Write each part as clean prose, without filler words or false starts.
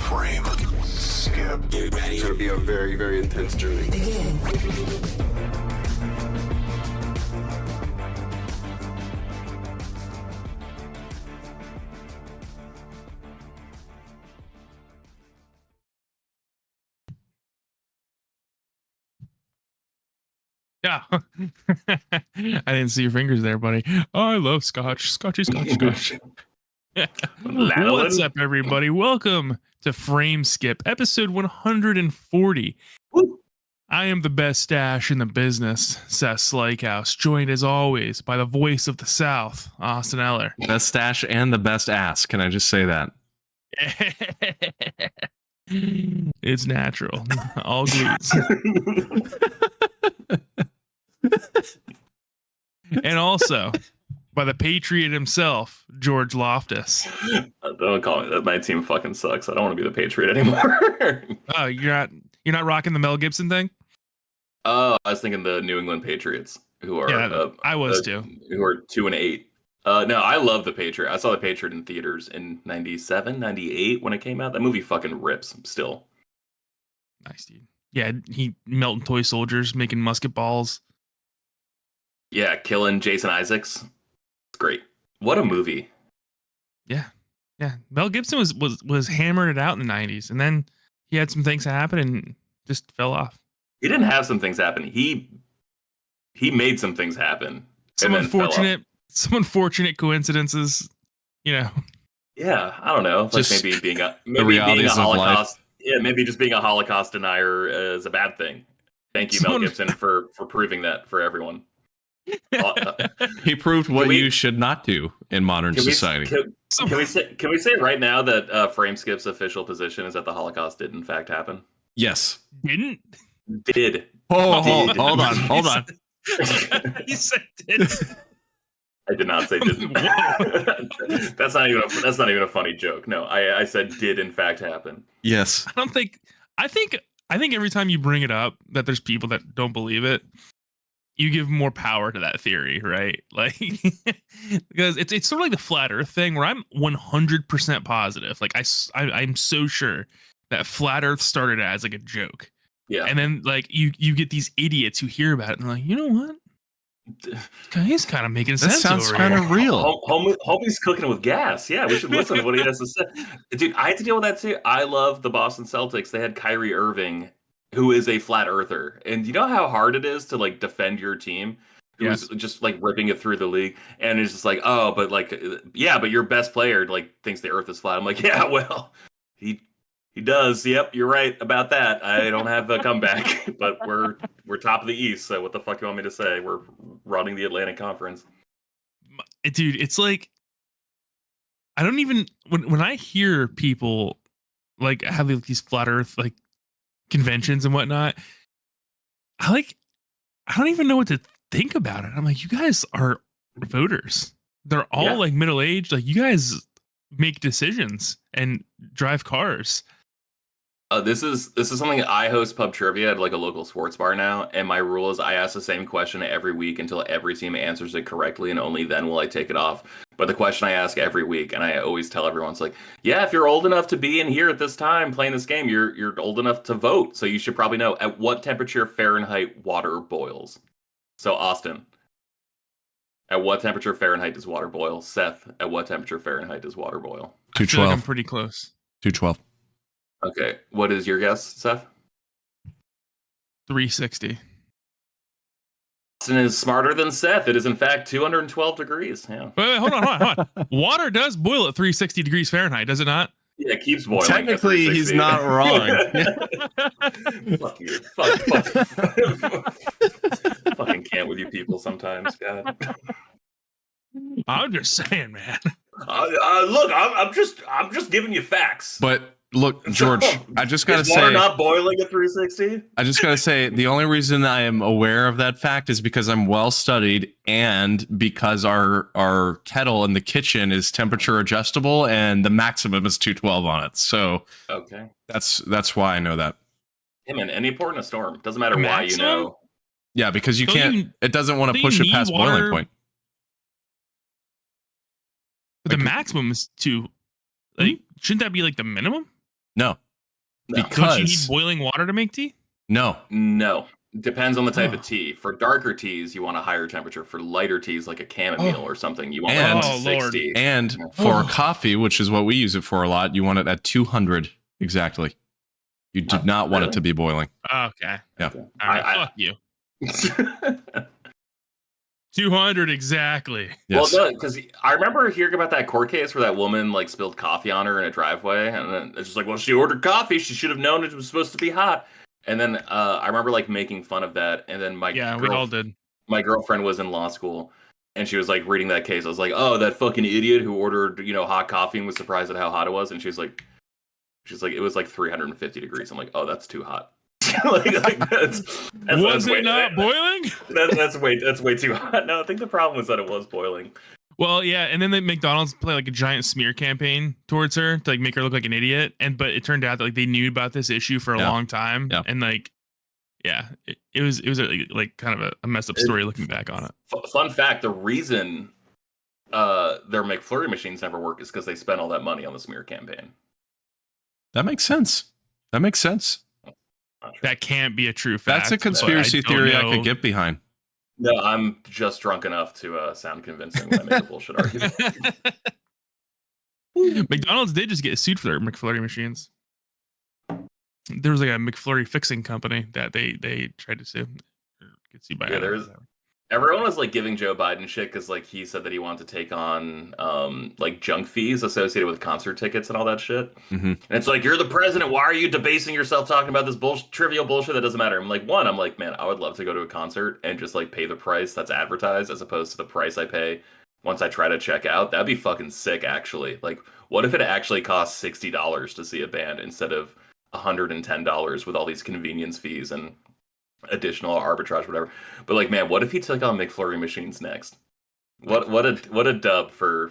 Frame. Skip. Get ready. It's going to be a very, very intense journey. Begin. Yeah. I didn't see your fingers there, buddy. Oh, I love scotch. Scotch. What's up, everybody? Welcome to Frame Skip, episode 140. Woo. I am the best stash in the business, Seth Slakehouse, joined as always by the voice of the South, Austin Eller. Best stash and the best ass. Can I just say that? It's natural. All glutes. And also by the Patriot himself, George Loftus. Don't call me that. My team fucking sucks. I don't want to be the Patriot anymore. Oh, you're not rocking the Mel Gibson thing? Oh, I was thinking the New England Patriots, who are I was too. Who are 2-8. No, I love the Patriot. I saw the Patriot in theaters in 97, 98 when it came out. That movie fucking rips still. Nice, dude. Yeah, he melting toy soldiers, making musket balls. Yeah, killing Jason Isaacs. It's great. What a movie. Yeah. Mel Gibson was hammering it out in the 90s, and then he had some things happen and just fell off. He didn't have some things happen. He made some things happen. Some unfortunate coincidences, you know. Yeah, I don't know. Like maybe being a Holocaust. Yeah, maybe just being a Holocaust denier is a bad thing. Thank you, Mel Gibson, for proving that for everyone. He proved what you should not do in modern society. Can we say right now that Frame Skip's official position is that the Holocaust did in fact happen? Yes. Didn't? Did. Hold on. He said did. I did not say didn't. That's not even a funny joke. No, I said did in fact happen. Yes. I think every time you bring it up that there's people that don't believe it, you give more power to that theory, right? Like, because it's sort of like the flat Earth thing, where I'm 100% positive. Like I'm so sure that flat Earth started as like a joke. Yeah. And then like you get these idiots who hear about it and they're like, you know what? He's kind of making sense. That sounds kind of real. Homie's cooking with gas. Yeah, we should listen to what he has to say. Dude, I had to deal with that too. I love the Boston Celtics. They had Kyrie Irving, who is a flat earther. And you know how hard it is to like defend your team? Who's just like ripping it through the league. And it's just like, oh, but like, yeah, but your best player like thinks the earth is flat. I'm like, yeah, well, he does. Yep, you're right about that. I don't have a comeback, but we're top of the East. So what the fuck you want me to say? We're running the Atlantic Conference. Dude, it's like, I don't even, when I hear people like have these flat earth like conventions and whatnot, I don't even know what to think about it. I'm like, you guys are voters. They're all like middle-aged. Like, you guys make decisions and drive cars. This is something I host pub trivia at like a local sports bar now, and my rule is I ask the same question every week until every team answers it correctly, and only then will I take it off. But the question I ask every week, and I always tell everyone, it's like, yeah, if you're old enough to be in here at this time playing this game, you're old enough to vote, so you should probably know at what temperature Fahrenheit water boils. So Austin, at what temperature Fahrenheit does water boil? Seth, at what temperature Fahrenheit does water boil? 212. I'm pretty close. 212. Okay, what is your guess, Seth? 360. Austin is smarter than Seth. It is in fact 212 degrees. Yeah. Wait, hold on. Water does boil at 360 degrees Fahrenheit, does it not? Yeah, it keeps boiling. Technically, he's not wrong. Fuck you. Fucking can't with you people sometimes, God. I'm just saying, man. Look, I'm just giving you facts. But look, George, I just gotta say, water not boiling at 360. I just gotta say, the only reason I am aware of that fact is because I'm well studied, and because our kettle in the kitchen is temperature adjustable, and the maximum is 212 on it. So okay, that's why I know that. Hey man, any port in a storm doesn't matter why you know. Yeah, because you can't. It doesn't want to push it past boiling point. But the maximum is 2. Like, shouldn't that be like the minimum? No, No. Don't you need because boiling water to make tea? no. No. Depends on the type Oh. of tea. For darker teas, you want a higher temperature. For lighter teas, like a chamomile or something, you want And- like Oh, Lord. 160. And Yeah. for coffee, which is what we use it for a lot, you want it at 200 exactly. You do not want it to be boiling. Okay. Yeah. Okay. All right. I- Fuck you. 200 exactly. Yes. Well, no, because I remember hearing about that court case where that woman like spilled coffee on her in a driveway, and then it's just like, well, she ordered coffee, she should have known it was supposed to be hot. And then I remember like making fun of that, and then We all did. my girlfriend was in law school, and she was like reading that case. I was like, oh, that fucking idiot who ordered hot coffee and was surprised at how hot it was, and she's like, it was like 350 degrees. I'm like, oh, that's too hot. that's Was way, it not boiling? That's way too hot. No, I think the problem was that it was boiling. Well, yeah, and then the McDonald's play like a giant smear campaign towards her to like make her look like an idiot, but it turned out that like they knew about this issue for a long time, and like, yeah, it was like kind of a messed up story looking back on it. Fun fact: the reason their McFlurry machines never work is because they spent all that money on the smear campaign. That makes sense. That can't be a true fact. That's a conspiracy theory I could get behind. No, I'm just drunk enough to sound convincing when I make a bullshit argument. McDonald's did just get sued for their McFlurry machines. There was like a McFlurry fixing company that they tried to sue. Or get sued by. Everyone was like giving Joe Biden shit because like he said that he wanted to take on like junk fees associated with concert tickets and all that shit. Mm-hmm. And it's like, you're the president. Why are you debasing yourself talking about this trivial bullshit that doesn't matter? I'm like, man, I would love to go to a concert and just like pay the price that's advertised as opposed to the price I pay once I try to check out. That'd be fucking sick, actually. Like, what if it actually costs $60 to see a band instead of $110 with all these convenience fees and additional arbitrage, whatever? But like, man, what if he took on McFlurry machines next? What a dub for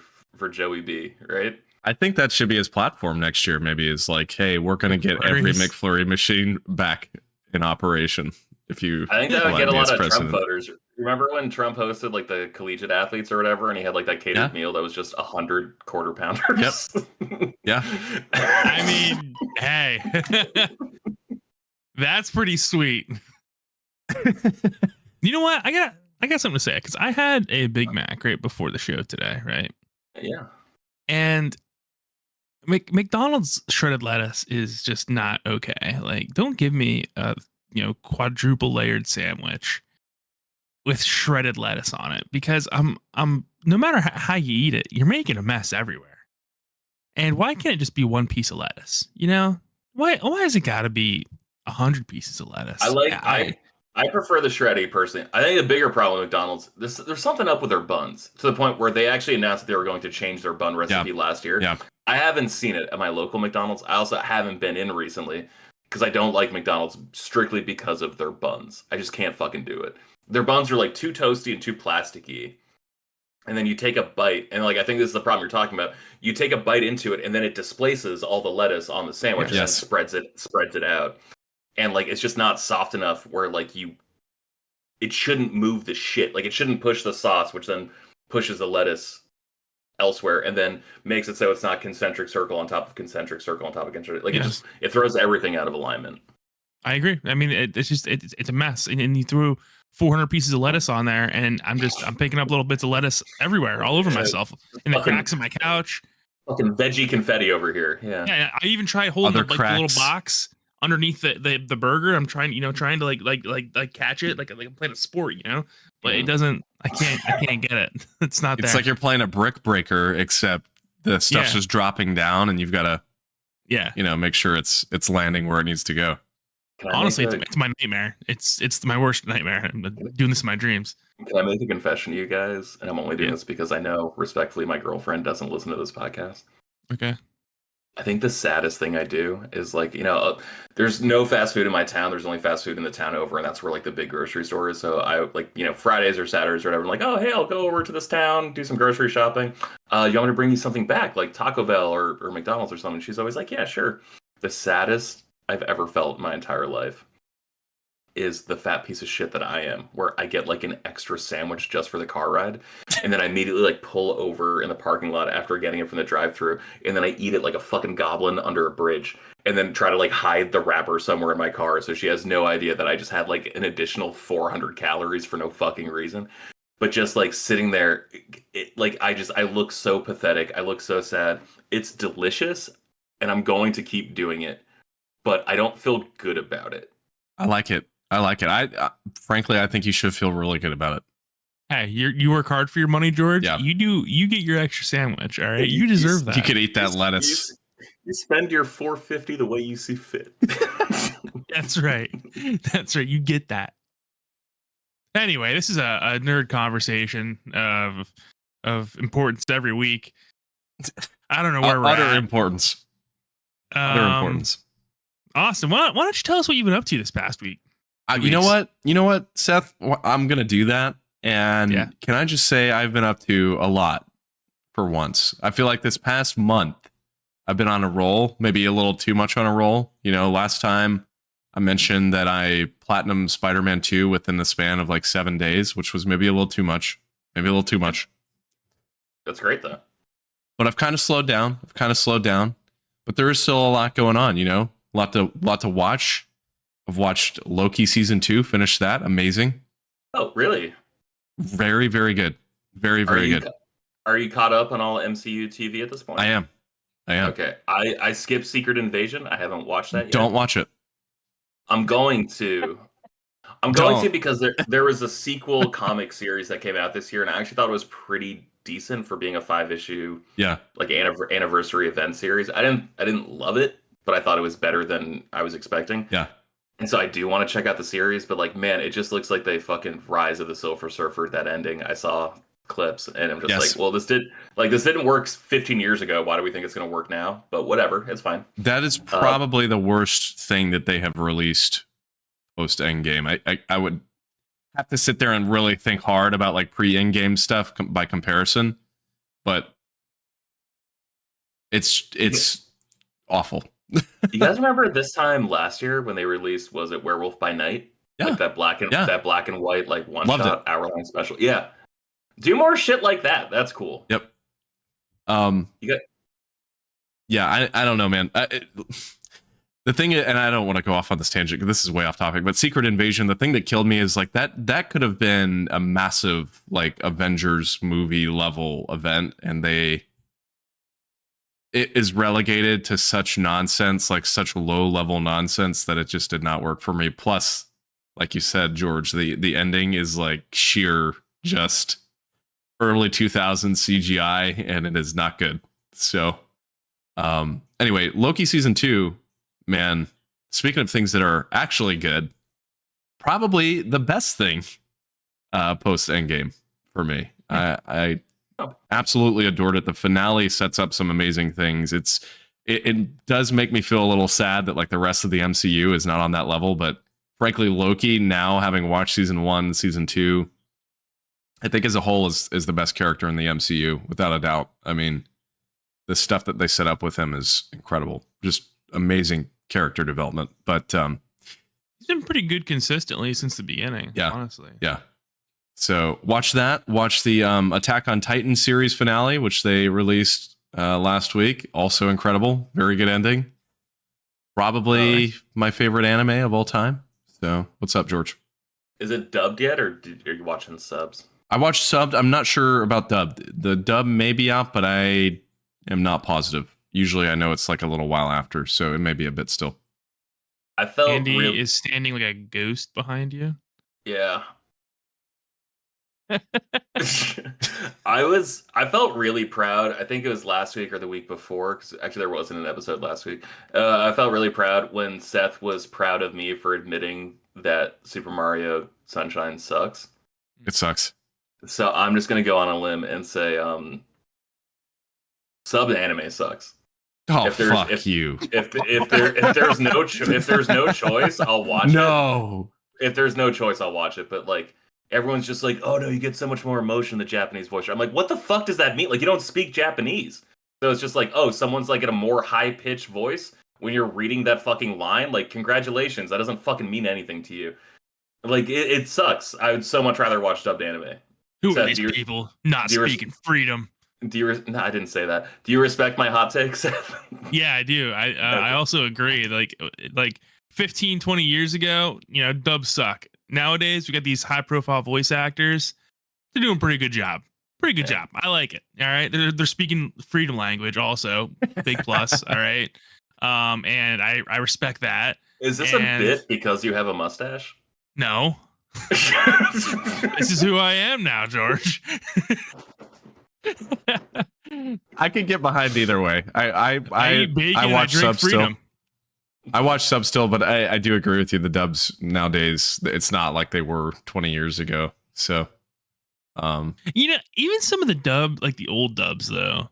Joey B, right? I think that should be his platform next year. Maybe is like, hey, we're gonna get every McFlurry machine back in operation. I think that would get a lot of Trump voters. Remember when Trump hosted like the collegiate athletes or whatever, and he had like that catered meal that was just 100 quarter pounders? Yep. Yeah. I mean, hey, that's pretty sweet. You know what? I got something to say because I had a Big Mac right before the show today, right? Yeah. And McDonald's shredded lettuce is just not okay. Like, don't give me a quadruple layered sandwich with shredded lettuce on it because I'm no matter how you eat it, you're making a mess everywhere. And why can't it just be one piece of lettuce? Why has it got to be 100 pieces of lettuce? I prefer the shreddy personally. I think the bigger problem with McDonald's, there's something up with their buns to the point where they actually announced that they were going to change their bun recipe last year. Yeah. I haven't seen it at my local McDonald's. I also haven't been in recently because I don't like McDonald's strictly because of their buns. I just can't fucking do it. Their buns are like too toasty and too plasticky. And then you take a bite, and like I think this is the problem you're talking about. You take a bite into it, and then it displaces all the lettuce on the sandwich and then spreads it out. And like it's just not soft enough where like it shouldn't move the shit. Like it shouldn't push the sauce, which then pushes the lettuce elsewhere and then makes it so it's not concentric circle on top of concentric circle on top of concentric. Like it throws everything out of alignment. I agree. I mean, it's a mess. And you threw 400 pieces of lettuce on there, and I'm picking up little bits of lettuce everywhere, all over myself, in the cracks of my couch. Fucking veggie confetti over here. Yeah. Yeah. I even tried holding the little box underneath the burger. I'm trying to like catch it like I'm playing a sport, but it doesn't. I can't get it. It's not there. It's like you're playing a brick breaker, except the stuff's just dropping down, and you've got to make sure it's landing where it needs to go. Honestly, it's my nightmare. It's my worst nightmare. I'm doing this in my dreams. Can I make a confession to you guys? And I'm only doing this because I know, respectfully, my girlfriend doesn't listen to this podcast. Okay. I think the saddest thing I do is like, there's no fast food in my town. There's only fast food in the town over, and that's where like the big grocery store is. So I like, Fridays or Saturdays or whatever. I'm like, oh, hey, I'll go over to this town, do some grocery shopping. You want me to bring you something back, like Taco Bell or McDonald's or something? She's always like, yeah, sure. The saddest I've ever felt in my entire life is the fat piece of shit that I am, where I get like an extra sandwich just for the car ride, and then I immediately like pull over in the parking lot after getting it from the drive-thru, and then I eat it like a fucking goblin under a bridge, and then try to like hide the wrapper somewhere in my car so she has no idea that I just had like an additional 400 calories for no fucking reason. But just like sitting there, I look so pathetic. I look so sad. It's delicious, and I'm going to keep doing it, but I don't feel good about it. I like it. I frankly, I think you should feel really good about it. Hey, you work hard for your money, George. Yeah. You get your extra sandwich. All right, you deserve that. You could eat that lettuce. You spend your $4.50 the way you see fit. That's right. That's right. You get that. Anyway, this is a nerd conversation of importance every week. I don't know where we're Utter at. importance. Utter importance. Austin, why don't you tell us what you've been up to this past week? You know what, Seth? I'm gonna do that. And Can I just say I've been up to a lot for once. I feel like this past month I've been on a roll, maybe a little too much on a roll. You know, last time I mentioned that I platinum Spider-Man 2 within the span of like 7 days, which was maybe a little too much. That's great though. But I've kind of slowed down. But there is still a lot going on, you know? A lot to watch. I've watched Loki season 2, finished that. Amazing. Oh, really? Very, very good. Very, very good. Are you caught up on all MCU TV at this point? I am. Okay. I skipped Secret Invasion. I haven't watched that yet. Don't watch it. I'm going to because there was a sequel comic series that came out this year, and I actually thought it was pretty decent for being a 5-issue like anniversary event series. I didn't love it, but I thought it was better than I was expecting. Yeah. And so I do want to check out the series, but like, man, it just looks like they fucking Rise of the Silver Surfer, that ending. I saw clips and I'm just like, well, this didn't work 15 years ago. Why do we think it's going to work now? But whatever, it's fine. That is probably the worst thing that they have released post Endgame. I would have to sit there and really think hard about like pre-Endgame stuff by comparison, but it's awful. You guys remember this time last year when they released, was it Werewolf by Night? Yeah. Like that black and white, like one Loved shot hour-long special. Yeah. Do more shit like that. That's cool. Yep. You got. Yeah, I don't know, man. The thing, and I don't want to go off on this tangent because this is way off topic, but Secret Invasion, the thing that killed me is like that could have been a massive like Avengers movie level event, and it is relegated to such nonsense, like such low level nonsense, that it just did not work for me. Plus, like you said, George, the ending is like sheer just early 2000s CGI, and it is not good. So anyway, Loki season 2, man, speaking of things that are actually good, probably the best thing post Endgame for me. I absolutely adored it. The finale sets up some amazing things. It does make me feel a little sad that like the rest of the MCU is not on that level, but frankly, Loki, now having watched season 1, season 2, I think as a whole is the best character in the MCU, without a doubt. I mean, the stuff that they set up with him is incredible. Just amazing character development. But he's been pretty good consistently since the beginning, honestly. Yeah. So watch that. Watch the Attack on Titan series finale, which they released last week. Also incredible. Very good ending. Probably my favorite anime of all time. So what's up, George? Is it dubbed yet, or are you watching subs? I watched subbed. I'm not sure about dubbed. The dub may be out, but I am not positive. Usually I know it's like a little while after, so it may be a bit still. I felt Andy is standing like a ghost behind you. Yeah. I felt really proud. I think it was last week or the week before, because actually there wasn't an episode last week. I felt really proud when Seth was proud of me for admitting that Super Mario Sunshine sucks. It sucks. So I'm just gonna go on a limb and say sub anime sucks. Oh, fuck you. If there's no choice, I'll watch it. No. If there's no choice, I'll watch it. But like, everyone's just like, oh no, you get so much more emotion in the Japanese voice. I'm like, what the fuck does that mean? Like, you don't speak Japanese. So it's just like, oh, someone's like in a more high-pitched voice when you're reading that fucking line. Like, congratulations. That doesn't fucking mean anything to you. Like it sucks. I would so much rather watch dubbed anime. Who are Seth, these do you- people not do you res- speaking freedom? No, I didn't say that. Do you respect my hot takes? Yeah, I do. I also agree. Like 15, 20 years ago, dubs suck. Nowadays, we got these high profile voice actors. They're doing a pretty good job. Pretty good job. I like it. All right. They're speaking freedom language also. Big plus. All right. And I respect that. Is this a bit because you have a mustache? No. This is who I am now, George. I can get behind either way. I eat bacon I and watch drink subs still. freedom. I watch subs still, but I do agree with you. The dubs nowadays, it's not like they were 20 years ago. So, even some of the dub, like the old dubs, though.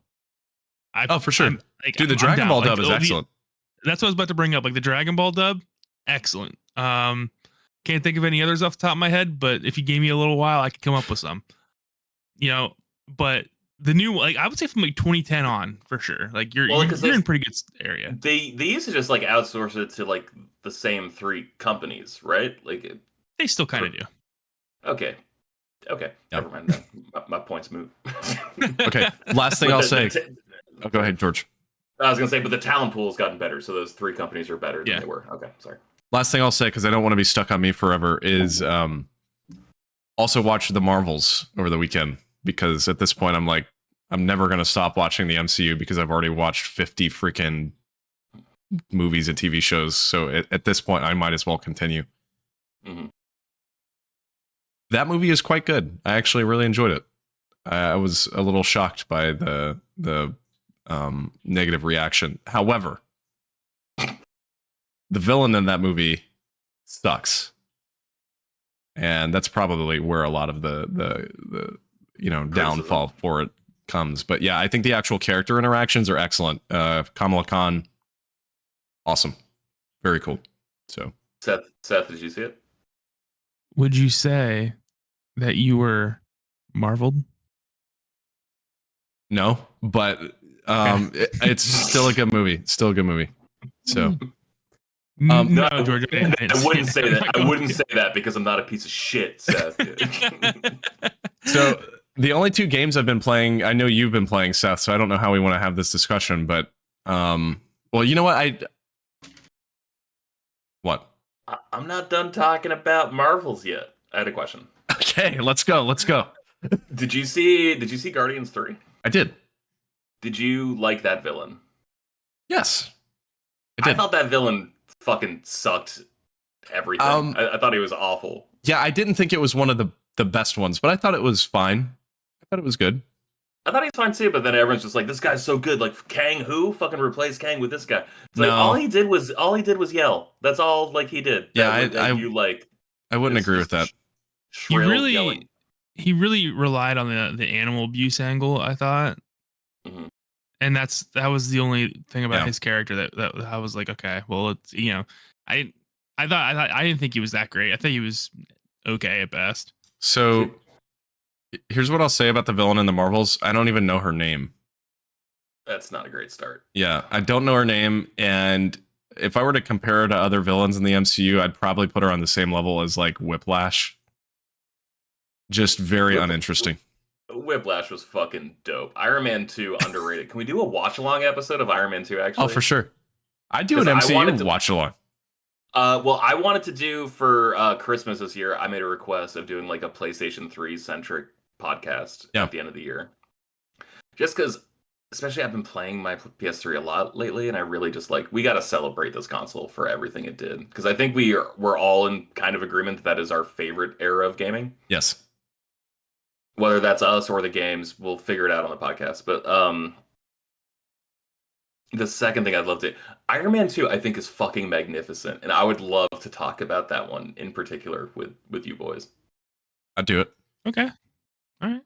for sure. Dude, the Dragon Ball dub is excellent. That's what I was about to bring up. Like the Dragon Ball dub, excellent. Can't think of any others off the top of my head, but if you gave me a little while, I could come up with some. But the new, like I would say from like 2010 on for sure. Like you're in pretty good area. They used to just like outsource it to like the same 3 companies, right? Like they still kind of do. Okay. Never mind that. My point's moot. Okay. Last thing I'll say. Go ahead, George. I was gonna say, but the talent pool has gotten better, so those 3 companies are better than they were. Okay, sorry. Last thing I'll say, because I don't want to be stuck on me forever, is also watch the Marvels over the weekend. Because at this point, I'm never going to stop watching the MCU because I've already watched 50 freaking movies and TV shows. So at this point, I might as well continue. Mm-hmm. That movie is quite good. I actually really enjoyed it. I was a little shocked by the negative reaction. However, the villain in that movie sucks. And that's probably where a lot of the downfall for it comes. But yeah, I think the actual character interactions are excellent. Kamala Khan, awesome, very cool. So Seth, did you see it? Would you say that you were marveled? No, but it's still a good movie. Still a good movie. So No, George, I wouldn't say that. I wouldn't say that because I'm not a piece of shit, Seth. So the only 2 games I've been playing, I know you've been playing, Seth, so I don't know how we want to have this discussion, but well, you know what? What? I'm not done talking about Marvels yet. I had a question. Okay, let's go. Did you see Guardians 3? I did. Did you like that villain? Yes. I thought that villain fucking sucked everything. I thought he was awful. Yeah, I didn't think it was one of the best ones, but I thought it was fine. I thought it was good. I thought he was fine too, but then everyone's just like, "This guy's so good." Like Kang, who fucking replaced Kang with this guy? It's like all he did was yell. That's all like he did. Yeah, I wouldn't agree with that. He really relied on the animal abuse angle, I thought. Mm-hmm. And that was the only thing about his character that I was like, okay, well, it's I didn't think he was that great. I thought he was okay at best. So here's what I'll say about the villain in the Marvels. I don't even know her name. That's not a great start. Yeah, I don't know her name, and if I were to compare her to other villains in the MCU, I'd probably put her on the same level as like Whiplash. Just very uninteresting. Whiplash was fucking dope. Iron Man 2 underrated. Can we do a watch along episode of Iron Man 2 actually? Oh, for sure. I'd do an MCU watch along. Well, I wanted to do for Christmas this year, I made a request of doing like a PlayStation 3 centric podcast at the end of the year. Just because, especially I've been playing my PS3 a lot lately, and I really just we got to celebrate this console for everything it did. Because I think we're all in kind of agreement that is our favorite era of gaming. Yes. Whether that's us or the games, we'll figure it out on the podcast. But the second thing I'd love to... Iron Man 2, I think, is fucking magnificent. And I would love to talk about that one in particular with you boys. I'd do it. Okay. All right.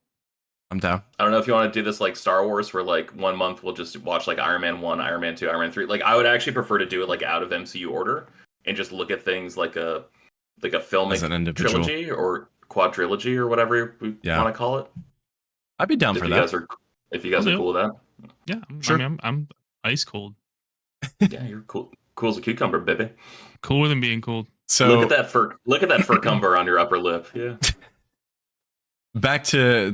I'm down. I don't know if you want to do this like Star Wars, where like 1 month we'll just watch like Iron Man 1, Iron Man 2, Iron Man 3. Like I would actually prefer to do it like out of MCU order and just look at things like a filmic trilogy or quadrilogy or whatever we want to call it. I'd be down for that. If you guys are cool with that. Yeah, sure. I mean, I'm ice cold. Yeah, you're cool. Cool as a cucumber, baby. Cooler than being cold. So look at that furcumber on your upper lip. Yeah. Back to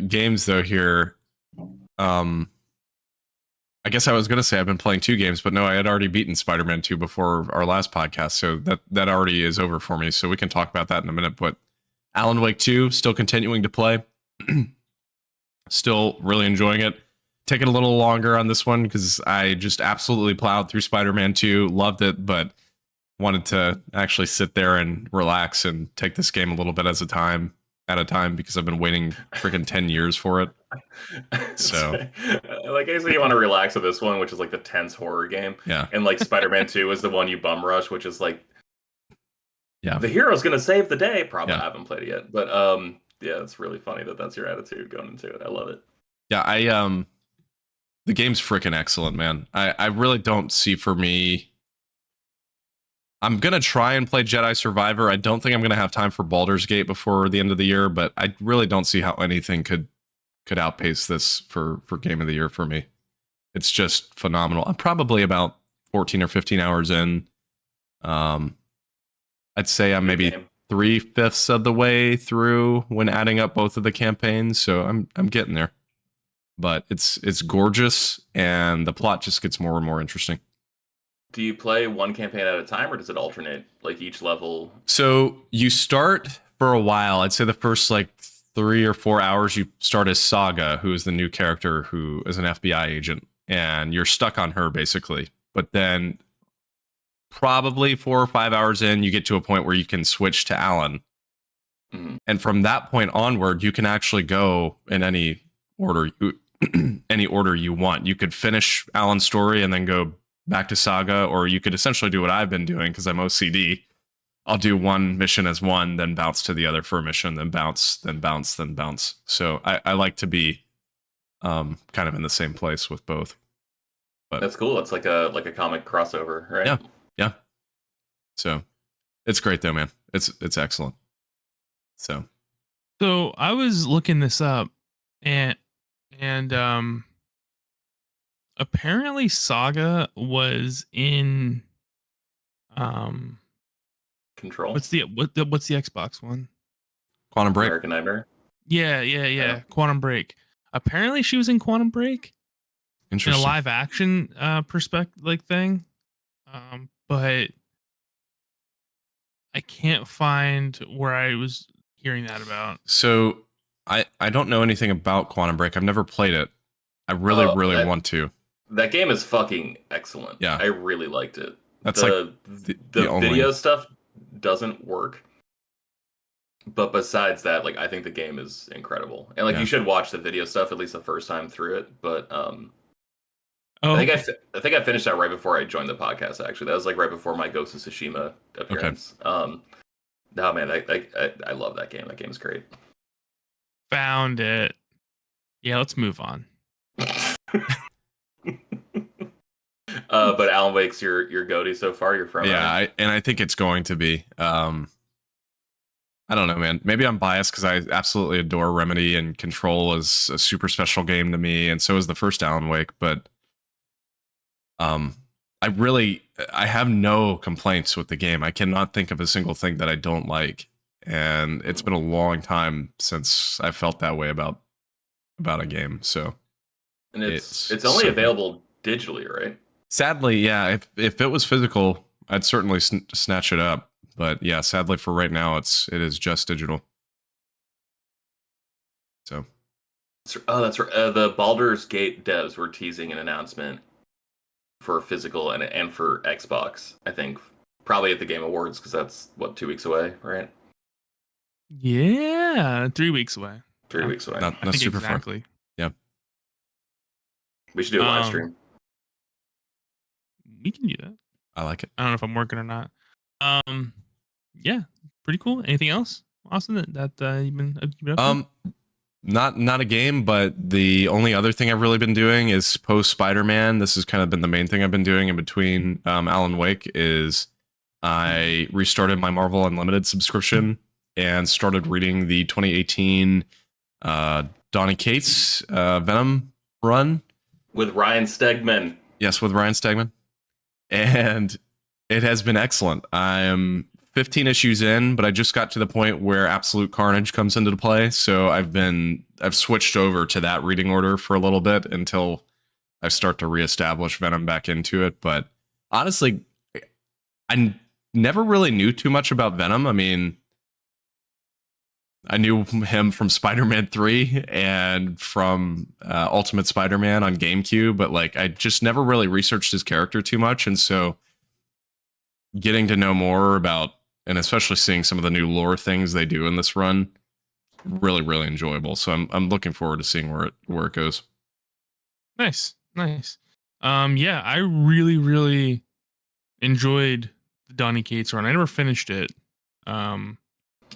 games though here. I guess I was going to say I've been playing 2 games, but no, I had already beaten Spider-Man 2 before our last podcast, so that already is over for me. So we can talk about that in a minute. But Alan Wake 2, still continuing to play. Still really enjoying it. Taking a little longer on this one because I just absolutely plowed through Spider-Man 2, loved it, but wanted to actually sit there and relax and take this game a little bit at a time because I've been waiting freaking 10 years for it. So like I say, you want to relax with this one, which is like the tense horror game. Yeah. And like Spider-Man 2 is the one you bum rush, which is like, yeah, the hero's gonna save the day. Probably Yeah. haven't played it yet, but yeah, it's really funny that's your attitude going into it. I love it. Yeah, the game's freaking excellent, man. I really don't see for me. I'm gonna try and play Jedi Survivor. I don't think I'm gonna have time for Baldur's Gate before the end of the year, but I really don't see how anything could outpace this for Game of the Year for me. It's just phenomenal. I'm probably about 14 or 15 hours in. I'd say I'm maybe Game. 3/5 of the way through when adding up both of the campaigns, so I'm getting there. But it's gorgeous, and the plot just gets more and more interesting. Do you play one campaign at a time, or does it alternate, like each level? So you start for a while. I'd say the first like 3 or 4 hours, you start as Saga, who is the new character who is an FBI agent, and you're stuck on her basically. But then probably 4 or 5 hours in, you get to a point where you can switch to Alan. Mhm. And from that point onward, you can actually go in any order you want. You could finish Alan's story and then go back to Saga, or you could essentially do what I've been doing because I'm OCD. I'll do one mission as one, then bounce to the other for a mission, then bounce, then bounce, then bounce. So I like to be kind of in the same place with both. But That's cool. It's like a comic crossover, right? Yeah. Yeah. So it's great though, man. It's excellent. So I was looking this up, and apparently Saga was in Control. what's the Xbox one? Quantum Break. American Nightmare. Yeah. Quantum Break. Apparently she was in Quantum Break in a Interesting. live action perspective like thing. But I can't find where I was hearing that about. So I don't know anything about Quantum Break. I've never played it. I really want to. That game is fucking excellent. Yeah. I really liked it. That's the only- video stuff doesn't work. But besides that, like I think the game is incredible. And like Yeah. you should watch the video stuff at least the first time through it. But Oh, I think I finished that right before I joined the podcast. Actually, that was like right before my Ghost of Tsushima appearance. No man, I love that game. That game's great. found it. Yeah, let's move on. But Alan Wake's your GOTY so far. You're from Yeah, I think it's going to be. I don't know, man. Maybe I'm biased because I absolutely adore Remedy, and Control is a super special game to me, and so is the first Alan Wake. But I have no complaints with the game. I cannot think of a single thing that I don't like, and it's been a long time since I felt that way about a game. So, and it's only so good. available digitally, right? Sadly, yeah. If it was physical, I'd certainly snatch it up. But yeah, sadly for right now, it is just digital. So. Oh, that's right. The Baldur's Gate devs were teasing an announcement for physical and for Xbox. I think probably at the Game Awards because that's 2 weeks away, right? Yeah, 3 weeks away. 3 weeks away. I Not think super exactly. far. Yeah. We should do a live stream. We can do that. I like it. I don't know if I'm working or not. Yeah, pretty cool. Anything else, Austin, that you've been up to? Not a game, but the only other thing I've really been doing is post Spider-Man. This has kind of been the main thing I've been doing in between Alan Wake is I restarted my Marvel Unlimited subscription and started reading the 2018 Donny Cates Venom run. With Ryan Stegman. Yes, with Ryan Stegman. And it has been excellent. I am 15 issues in, but I just got to the point where Absolute Carnage comes into play. So I've switched over to that reading order for a little bit until I start to reestablish Venom back into it. But honestly, I never really knew too much about Venom. I mean, I knew him from Spider-Man 3 and from Ultimate Spider-Man on GameCube, but like I just never really researched his character too much. And so getting to know more about, and especially seeing some of the new lore things they do in this run, really, really enjoyable. So I'm looking forward to seeing where it goes. Nice. Yeah, I really, really enjoyed the Donny Cates run. I never finished it. Oh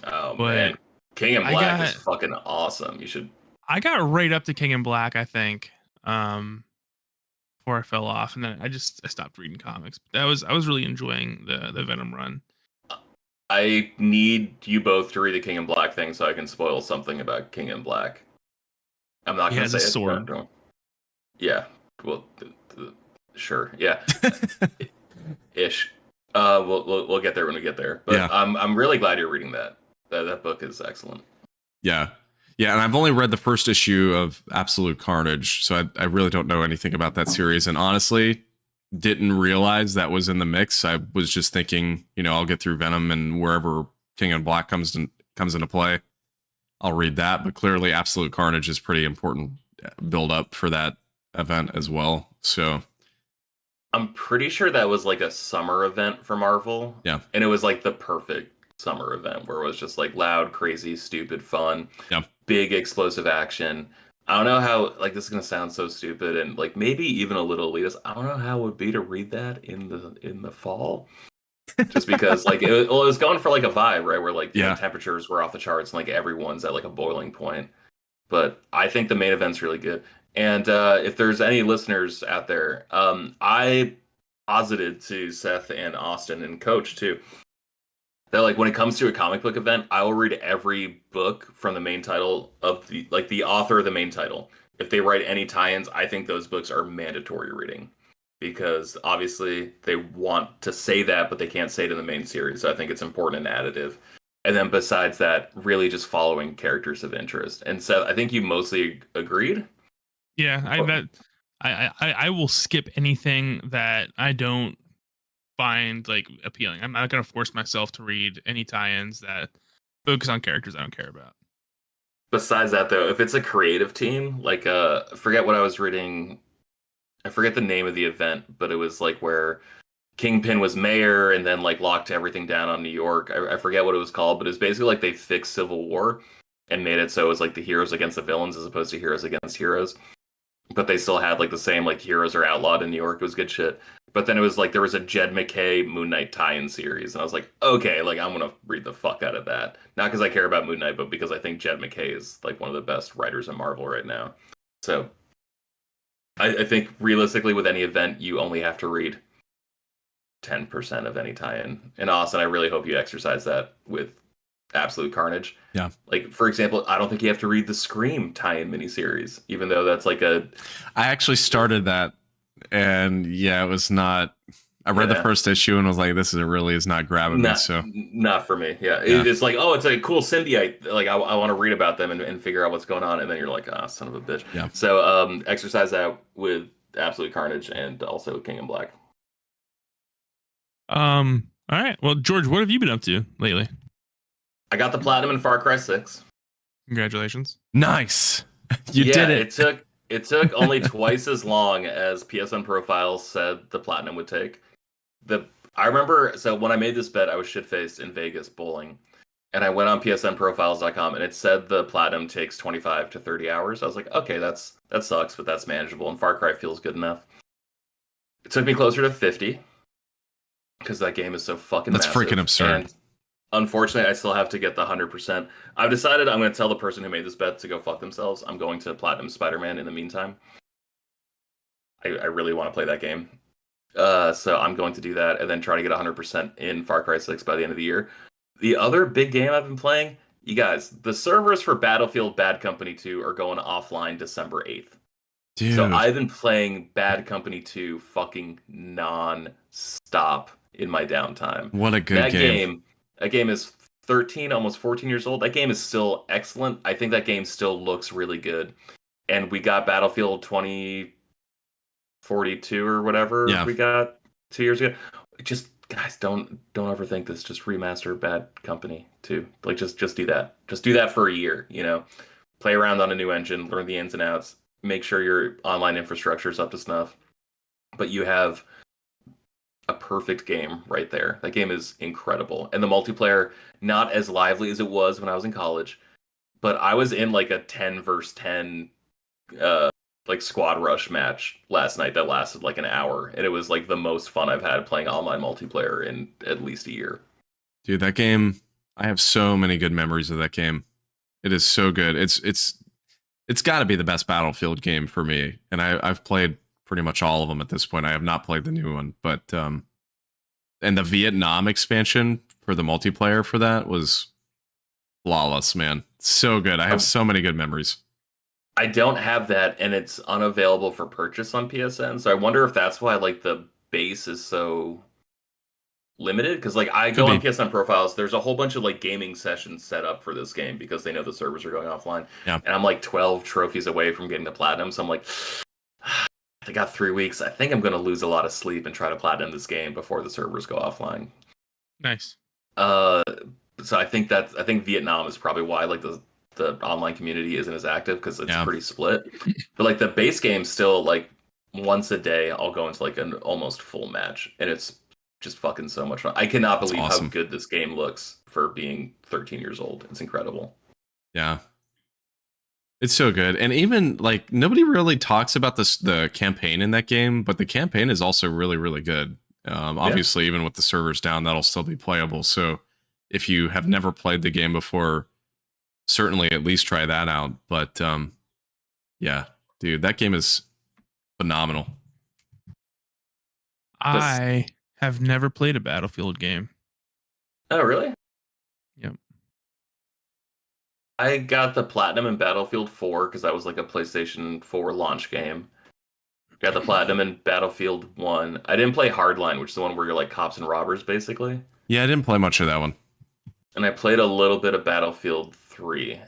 but man, King in Black is fucking awesome. You should. I got right up to King in Black, I think, before I fell off, and then I stopped reading comics. But I was really enjoying the Venom run. I need you both to read the King in Black thing so I can spoil something about King in Black. I'm not going to say a it. sword. Yeah. Well, sure. Yeah. Ish. We'll get there when we get there. But yeah. I'm really glad you're reading that. That book is excellent. Yeah. Yeah, and I've only read the first issue of Absolute Carnage, so I really don't know anything about that series. And honestly, didn't realize that was in the mix. I was just thinking, I'll get through Venom, and wherever King in Black comes into play, I'll read that. But clearly, Absolute Carnage is pretty important build up for that event as well. So I'm pretty sure that was like a summer event for Marvel. Yeah, and it was like the perfect summer event where it was just like loud, crazy, stupid fun. Yeah, big explosive action. I don't know how, like, this is gonna sound so stupid and like maybe even a little elitist. I don't know how it would be to read that in the fall, just because like it was going for like a vibe, right, where like the temperatures were off the charts and like everyone's at like a boiling point. But I think the main event's really good. And if there's any listeners out there, I posited to Seth and Austin and Coach too that like when it comes to a comic book event, I will read every book from the main title of the author of the main title. If they write any tie-ins, I think those books are mandatory reading, because obviously they want to say that, but they can't say it in the main series. So I think it's important and additive. And then besides that, really just following characters of interest. And Seth, I think you mostly agreed. Yeah, I will skip anything that I don't find like appealing. I'm not going to force myself to read any tie-ins that focus on characters I don't care about. Besides that, though, if it's a creative team, like forget what I was reading. I forget the name of the event, but it was like where Kingpin was mayor and then like locked everything down on New York. I forget what it was called, but it's basically like they fixed Civil War and made it so it was like the heroes against the villains as opposed to heroes against heroes. But they still had like the same like heroes are outlawed in New York. It was good shit. But then it was like there was a Jed MacKay Moon Knight tie-in series, and I was like, okay, like I'm gonna read the fuck out of that. Not because I care about Moon Knight, but because I think Jed MacKay is like one of the best writers in Marvel right now. So I think realistically, with any event, you only have to read 10% of any tie-in. And Austin, I really hope you exercise that with Absolute Carnage. Yeah. Like, for example, I don't think you have to read the Scream tie-in miniseries, even though that's like a... I actually started that, and yeah, it was not... I read the first issue and was like, this is not grabbing me. So not for me. Yeah. It's like, oh, it's a cool symbiote. Like I want to read about them and figure out what's going on. And then you're like, ah, son of a bitch. Yeah. So exercise that with Absolute Carnage and also King in Black. All right. Well, George, what have you been up to lately? I got the platinum in Far Cry 6. Congratulations. Nice. You did it. It took only twice as long as PSN Profiles said the platinum would take. I remember, so when I made this bet, I was shit-faced in Vegas bowling, and I went on psnprofiles.com, and it said the platinum takes 25 to 30 hours. I was like, okay, that sucks, but that's manageable, and Far Cry feels good enough. It took me closer to 50, because that game is so fucking massive. That's freaking absurd. And unfortunately, I still have to get the 100%. I've decided I'm going to tell the person who made this bet to go fuck themselves. I'm going to Platinum Spider-Man in the meantime. I really want to play that game. So I'm going to do that and then try to get 100% in Far Cry 6 by the end of the year. The other big game I've been playing, you guys, the servers for Battlefield Bad Company 2 are going offline December 8th. Dude. So I've been playing Bad Company 2 fucking non-stop in my downtime. What a good game. That game is 13, almost 14 years old. That game is still excellent. I think that game still looks really good. And we got Battlefield 2042 or whatever Yeah. we got 2 years ago. Just guys, don't overthink this. Just remaster Bad Company too. Like just do that. Just do that for a year. Play around on a new engine, learn the ins and outs, make sure your online infrastructure is up to snuff. But you have a perfect game right there. That game is incredible. And the multiplayer, not as lively as it was when I was in college, but I was in like a 10 versus 10 like squad rush match last night that lasted like an hour. And it was like the most fun I've had playing online multiplayer in at least a year. Dude, that game, I have so many good memories of that game. It is so good. It's got to be the best Battlefield game for me. And I've played pretty much all of them at this point. I have not played the new one, but and the Vietnam expansion for the multiplayer for that was flawless, man. So good. I have so many good memories. I don't have that, and it's unavailable for purchase on PSN. So I wonder if that's why like the base is so limited. Because like I go on PSN profiles, there's a whole bunch of like gaming sessions set up for this game because they know the servers are going offline. Yeah. And I'm like 12 trophies away from getting the platinum. So I'm like, I got 3 weeks. I think I'm going to lose a lot of sleep and try to platinum this game before the servers go offline. Nice. So I think Vietnam is probably why like the online community isn't as active because it's pretty split. But like the base game still like once a day I'll go into like an almost full match and it's just fucking so much fun. I cannot believe how good this game looks for being 13 years old. It's incredible. Yeah. It's so good. And even like nobody really talks about the campaign in that game, but the campaign is also really, really good. Obviously, even with the servers down, that'll still be playable. So if you have never played the game before, certainly at least try that out. But yeah, dude, that game is phenomenal. I have never played a Battlefield game. Oh, really? Yep. I got the platinum in Battlefield 4 because that was like a PlayStation 4 launch game. Got the platinum in Battlefield 1. I didn't play Hardline, which is the one where you're like cops and robbers, basically. Yeah, I didn't play much of that one. And I played a little bit of Battlefield 3.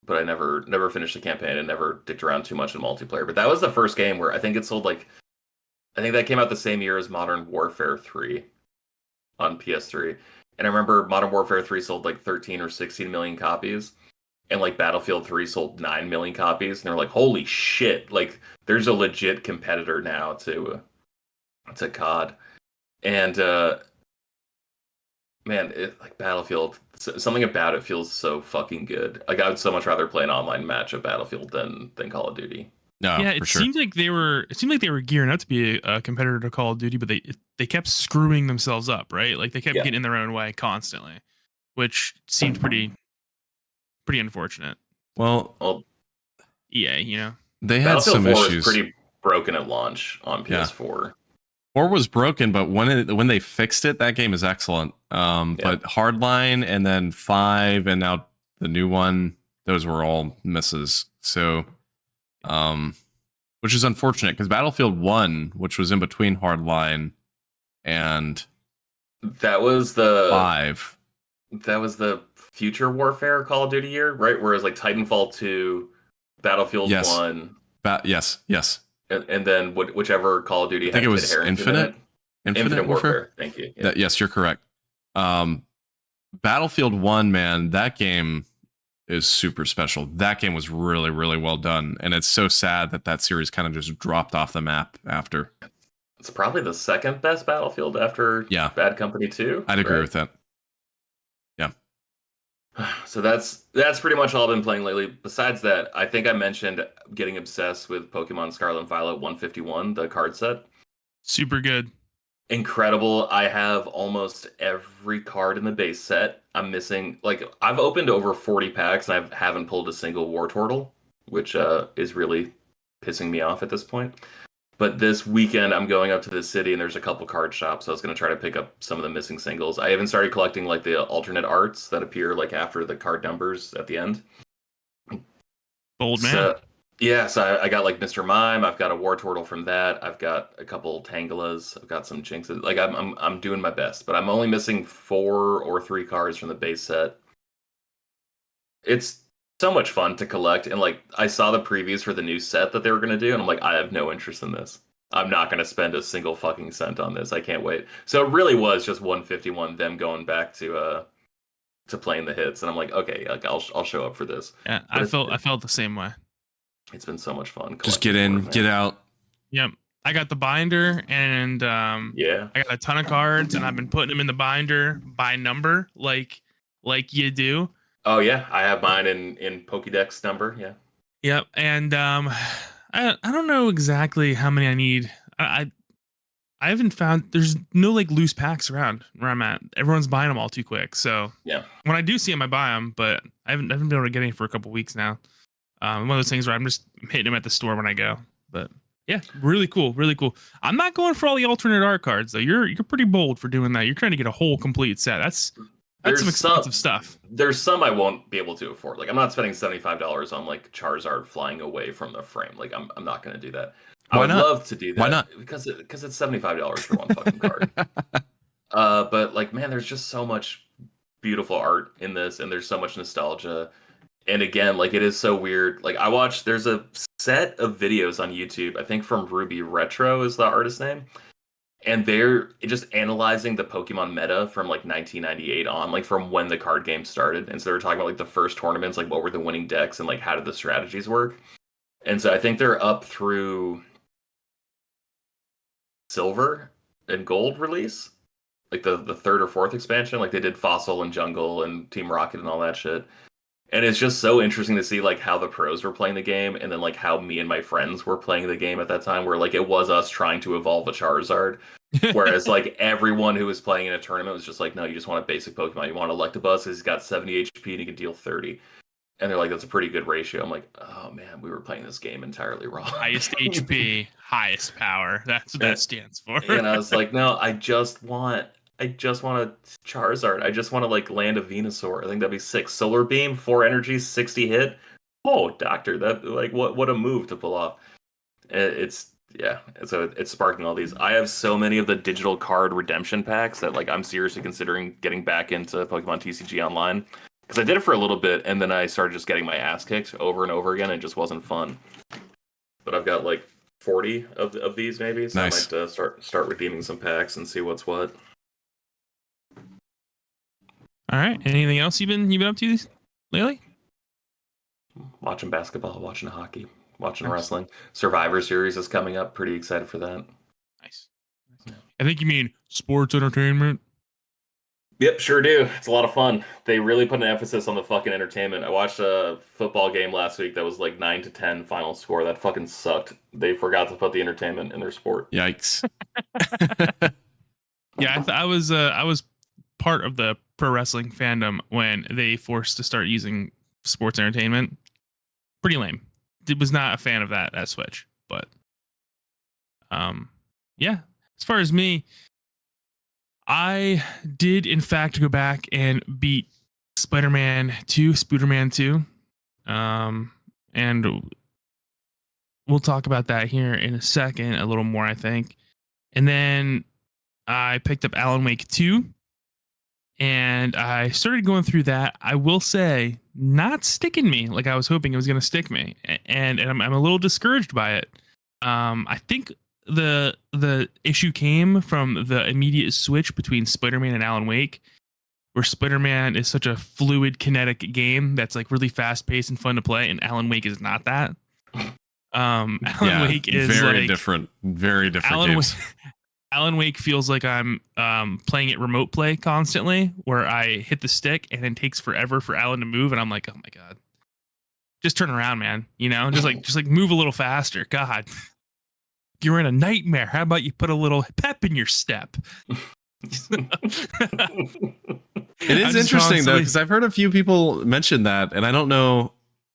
But I never finished the campaign and never dicked around too much in multiplayer. But that was the first game where I think it sold like... I think that came out the same year as Modern Warfare 3 on PS3. And I remember Modern Warfare 3 sold like 13 or 16 million copies. And like Battlefield 3 sold 9 million copies. And they're like, holy shit. Like there's a legit competitor now to COD. And man, like Battlefield, something about it feels so fucking good. Like I would so much rather play an online match of Battlefield than Call of Duty. No, yeah, it seemed like they were gearing up to be a competitor to Call of Duty, but they kept screwing themselves up, right? Like they kept getting in their own way constantly, which seemed pretty unfortunate. Well, EA, they had some Battlefield 4 issues. was pretty broken at launch on PS4. 4 was broken, but when they fixed it, that game is excellent. But Hardline and then 5 and now the new one, those were all misses. So, which is unfortunate because Battlefield 1, which was in between Hardline and that was the 5. That was the Future Warfare Call of Duty year, right? Whereas like Titanfall 2, Battlefield 1. Yes. And then whichever Call of Duty I think it was Infinite Warfare. Thank you. Yes, you're correct. Battlefield 1, man, that game is super special. That game was really, really well done. And it's so sad that series kind of just dropped off the map after. It's probably the second best Battlefield after Bad Company 2. I'd agree with that. Yeah. So that's pretty much all I've been playing lately. Besides that, I think I mentioned getting obsessed with Pokemon Scarlet and Violet 151, the card set. Super good. Incredible. I have almost every card in the base set. I'm missing, like, I've opened over 40 packs and I haven't pulled a single Wartortle, which is really pissing me off at this point. But this weekend, I'm going up to the city and there's a couple card shops. So I was going to try to pick up some of the missing singles. I even started collecting like the alternate arts that appear like after the card numbers at the end. Bold man. So, Yeah, so I got like Mr. Mime. I've got a War Turtle from that. I've got a couple Tangalas. I've got some Jinxes. Like I'm doing my best, but I'm only missing 4 or 3 cards from the base set. It's so much fun to collect, and like I saw the previews for the new set that they were gonna do, and I'm like, I have no interest in this. I'm not gonna spend a single fucking cent on this. I can't wait. So it really was just 151, them going back to playing the hits, and I'm like, okay, like I'll show up for this. Yeah, But I felt the same way. it's been so much fun. Just collecting get in, boards, get man. out. Yep. I got the binder, and Yeah. I got a ton of cards, and I've been putting them in the binder by number, like you do. Oh yeah, I have mine in Pokédex number. Yeah. Yep. And I don't know exactly how many I need. I haven't found, there's no like loose packs around where I'm at. Everyone's buying them all too quick. So Yeah. when I do see them, I buy them, but I haven't been able to get any for a couple weeks now. One of those things where I'm just hitting them at the store when I go. But yeah, really cool, really cool. I'm not going for all the alternate art cards though. You're pretty bold for doing that. You're trying to get a whole complete set. That's There's some expensive stuff. There's some I won't be able to afford. Like I'm not spending $75 on like Charizard flying away from the frame. Like I'm not gonna do that. I Why would not? love to do that. Why not? Because it's $75 for one fucking card. But like man, there's just so much beautiful art in this, and there's so much nostalgia. And again, like it is so weird. Like there's a set of videos on YouTube, I think from Ruby Retro is the artist name. And they're just analyzing the Pokemon meta from like 1998 on, like from when the card game started. And so they were talking about like the first tournaments, like what were the winning decks and like how did the strategies work. And so I think they're up through Silver and Gold release, like the third or fourth expansion. Like they did Fossil and Jungle and Team Rocket and all that shit. And it's just so interesting to see like how the pros were playing the game, and then like how me and my friends were playing the game at that time, where like it was us trying to evolve a Charizard. Whereas like everyone who was playing in a tournament was just like, no, you just want a basic Pokemon. You want Electabuzz, he's got 70 HP and he can deal 30. And they're like, that's a pretty good ratio. I'm like, oh man, we were playing this game entirely wrong. Highest HP, highest power. That's what that stands for. And I was like, no, I just want a Charizard. I just want to like land a Venusaur. I think that'd be sick. Solar Beam, 4 energy, 60 hit. Oh, doctor, that like what a move to pull off. It's yeah, so it's sparking all these. I have so many of the digital card redemption packs that like I'm seriously considering getting back into Pokemon TCG Online, because I did it for a little bit and then I started just getting my ass kicked over and over again. It just wasn't fun. But I've got like 40 of these maybe, so Nice. I might start redeeming some packs and see what's what. All right. Anything else you've been up to lately? Watching basketball, watching hockey, watching Nice. wrestling. Survivor Series is coming up. Pretty excited for that. Nice. I think you mean sports entertainment. Yep, sure do. It's a lot of fun. They really put an emphasis on the fucking entertainment. I watched a football game last week that was like 9-10 final score. That fucking sucked. They forgot to put the entertainment in their sport. Yikes. Yeah, I was part of the pro wrestling fandom when they forced to start using sports entertainment. Pretty lame. Was not a fan of that at Switch, but yeah. As far as me, I did in fact go back and beat Spider-Man 2, Spooderman 2. And we'll talk about that here in a second, a little more, I think. And then I picked up Alan Wake 2, and I started going through that. I will say, not sticking me like I was hoping it was going to stick me, and I'm a little discouraged by it. I think the issue came from the immediate switch between Spider-Man and Alan Wake, where Spider-Man is such a fluid, kinetic game that's like really fast-paced and fun to play, and Alan Wake is not that. Alan Wake is very like, different games. Alan Wake feels like I'm playing it remote play constantly, where I hit the stick and it takes forever for Alan to move, and I'm like, oh my god, just turn around, man. You know, just like move a little faster. God, you're in a nightmare. How about you put a little pep in your step? It is interesting though, because I've heard a few people mention that, and I don't know.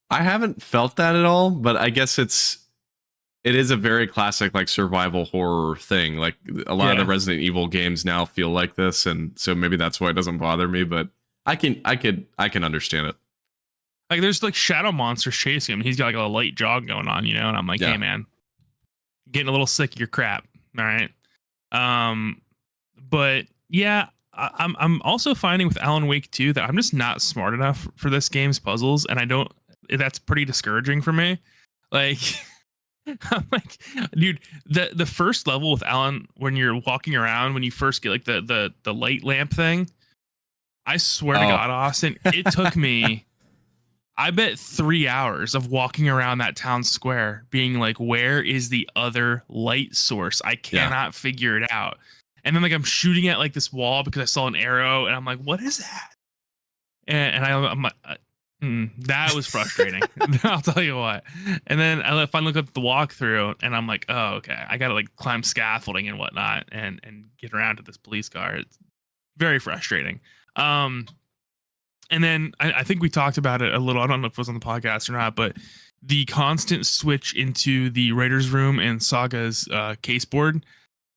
I haven't felt that at all, but I guess it is a very classic like survival horror thing. Like a lot of the Resident Evil games now feel like this, and so maybe that's why it doesn't bother me. But I can understand it. Like there's like shadow monsters chasing him. He's got like a light jog going on, you know, and I'm like, hey man, getting a little sick of your crap. All right. But yeah, I'm also finding with Alan Wake 2 that I'm just not smart enough for this game's puzzles, and that's pretty discouraging for me. Like I'm like, dude, the first level with Alan, when you're walking around, when you first get like the light lamp thing, I swear to God, Austin, it took me I bet 3 hours of walking around that town square being like, where is the other light source? I cannot figure it out. And then like I'm shooting at like this wall because I saw an arrow and I'm like, what is that? And I'm like, that was frustrating. I'll tell you what. And then I finally look up the walkthrough and I'm like, oh, okay. I got to like climb scaffolding and whatnot and get around to this police car. It's very frustrating. And then I think we talked about it a little. I don't know if it was on the podcast or not, but the constant switch into the writer's room and Saga's case board,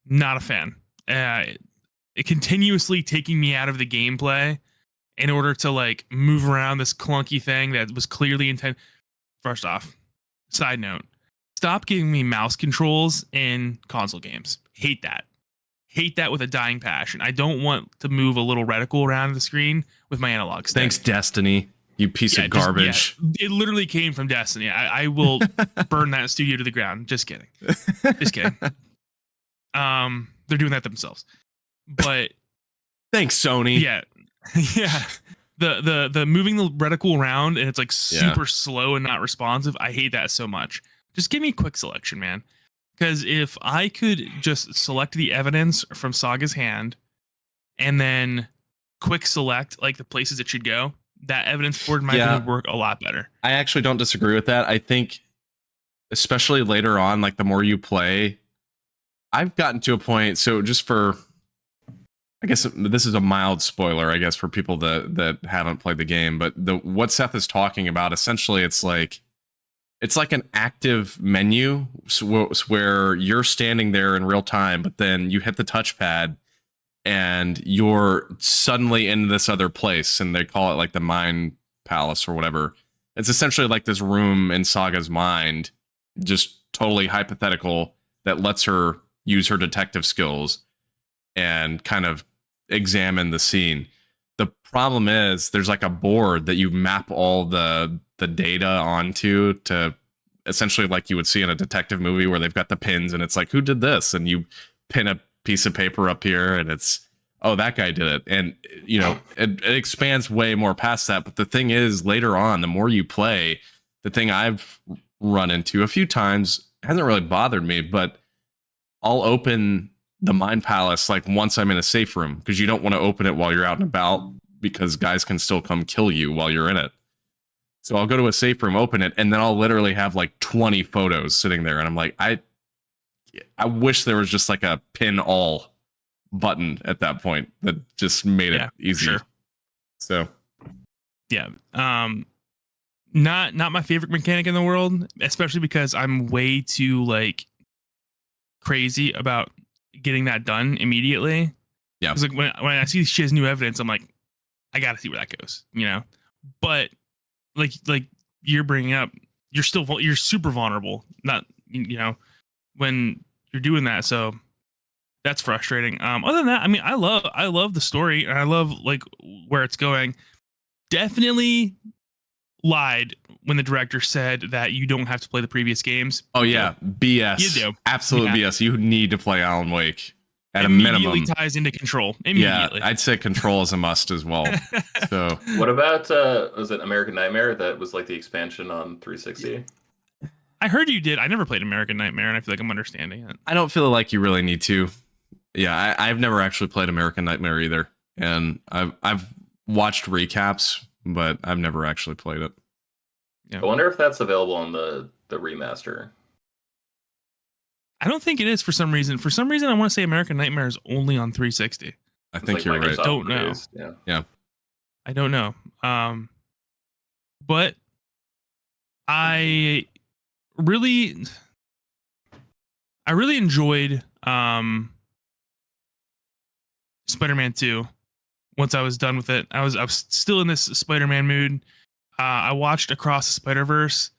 not a fan. It continuously taking me out of the gameplay in order to like move around this clunky thing that was clearly intended. First off, side note, stop giving me mouse controls in console games. Hate that. Hate that with a dying passion. I don't want to move a little reticle around the screen with my analog stick. Thanks, Destiny, you piece of garbage. It literally came from Destiny. I will burn that studio to the ground. Just kidding. Just kidding. They're doing that themselves. But thanks, Sony. Yeah. Yeah. The moving the reticle around and it's like super slow and not responsive. I hate that so much. Just give me a quick selection, man. Because if I could just select the evidence from Saga's hand and then quick select like the places it should go, that evidence board might work a lot better. I actually don't disagree with that. I think especially later on, like the more you play, I've gotten to a point. So just for, I guess this is a mild spoiler, I guess, for people that haven't played the game, but what Seth is talking about, essentially it's like an active menu where you're standing there in real time, but then you hit the touchpad and you're suddenly in this other place, and they call it like the Mind Palace or whatever. It's essentially like this room in Saga's mind, just totally hypothetical, that lets her use her detective skills and kind of examine the scene. The problem is there's like a board that you map all the data onto, to essentially like you would see in a detective movie where they've got the pins and it's like, who did this? And you pin a piece of paper up here and it's, oh, that guy did it. And, you know, it expands way more past that. But the thing is, later on, the more you play, the thing I've run into a few times, hasn't really bothered me, but I'll open the Mind Palace like once I'm in a safe room, because you don't want to open it while you're out and about, because guys can still come kill you while you're in it. So I'll go to a safe room, open it, and then I'll literally have like 20 photos sitting there. And I'm like, I wish there was just like a pin all button at that point that just made it easy. Sure. So yeah. Not my favorite mechanic in the world, especially because I'm way too like crazy about getting that done immediately. Yeah. Because like when I see she has new evidence, I'm like, I gotta see where that goes, you know. But like you're bringing up, you're super vulnerable. Not, you know, when you're doing that. So that's frustrating. Other than that, I mean, I love the story and I love like where it's going. Definitely lied when the director said that you don't have to play the previous games. Oh yeah, BS. You do. Absolute BS. You need to play Alan Wake at a minimum. Immediately ties into Control. Immediately. Yeah, I'd say Control is a must as well. So what about was it American Nightmare? That was like the expansion on 360. I heard you did. I never played American Nightmare, and I feel like I'm understanding it. I don't feel like you really need to. Yeah, I've never actually played American Nightmare either, and I've watched recaps, but I've never actually played it. Yeah. I wonder if that's available on the remaster. I don't think it is for some reason. For some reason, I want to say American Nightmare is only on 360. I think like you're right. I don't know. Yeah. I don't know. But I really enjoyed Spider-Man 2. Once I was done with it, I was still in this Spider-Man mood. I watched Across the Spider-Verse.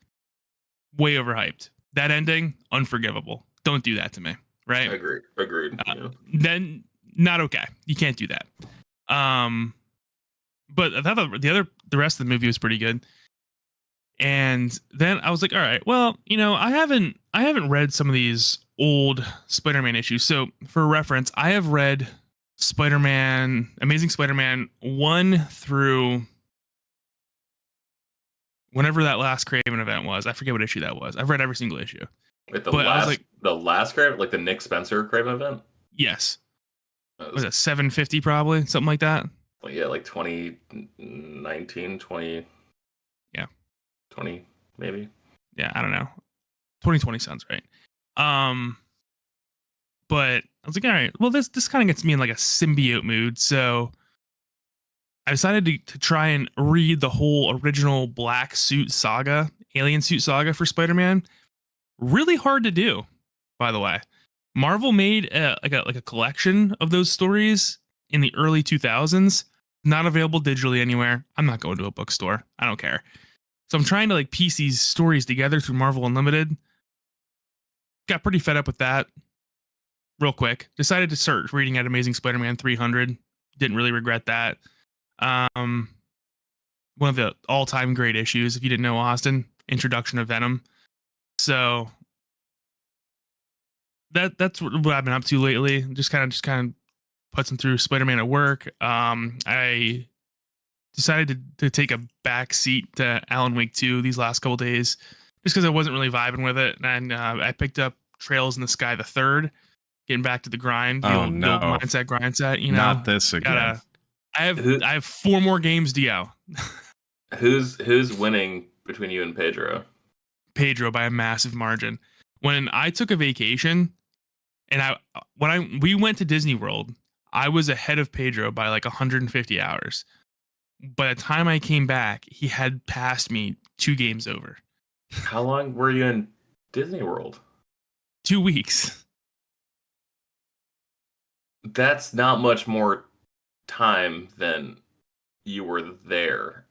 Way overhyped. That ending, unforgivable. Don't do that to me, right? Agreed. Yeah. Then not okay. You can't do that. But I thought the rest of the movie was pretty good. And then I was like, all right, well, I haven't read some of these old Spider-Man issues. So for reference, I have read Amazing Spider-Man 1 through whenever that last Craven event was. I forget what issue that was. I've read every single issue. Wait, the last Craven, like the Nick Spencer Craven event? Yes. Was it 750 probably? Something like that? Well, yeah, like 2019, 20... Yeah. 20, maybe? Yeah, I don't know. 2020 sounds right. But I was like, all right, well, this kind of gets me in like a symbiote mood. So I decided to try and read the whole original Black Suit Saga, Alien Suit Saga for Spider-Man. Really hard to do, by the way. Marvel made like a collection of those stories in the early 2000s. Not available digitally anywhere. I'm not going to a bookstore. I don't care. So I'm trying to like piece these stories together through Marvel Unlimited. Got pretty fed up with that real quick. Decided to start reading at Amazing Spider-Man 300. Didn't really regret that. One of the all-time great issues, if you didn't know, Austin, Introduction of Venom. So that's what I've been up to lately. Just kind of putzing through Spider-Man at work. I decided to take a back seat to Alan Wake 2 these last couple days, just because I wasn't really vibing with it. And I picked up Trails in the Sky the Third, getting back to the grind, the old grind set. Not this again. I have 4 more games to go. Who's winning between you and Pedro? Pedro by a massive margin. When I took a vacation, and we went to Disney World, I was ahead of Pedro by like 150 hours. By the time I came back, he had passed me 2 games over. How long were you in Disney World? 2 weeks. That's not much more time than you were there.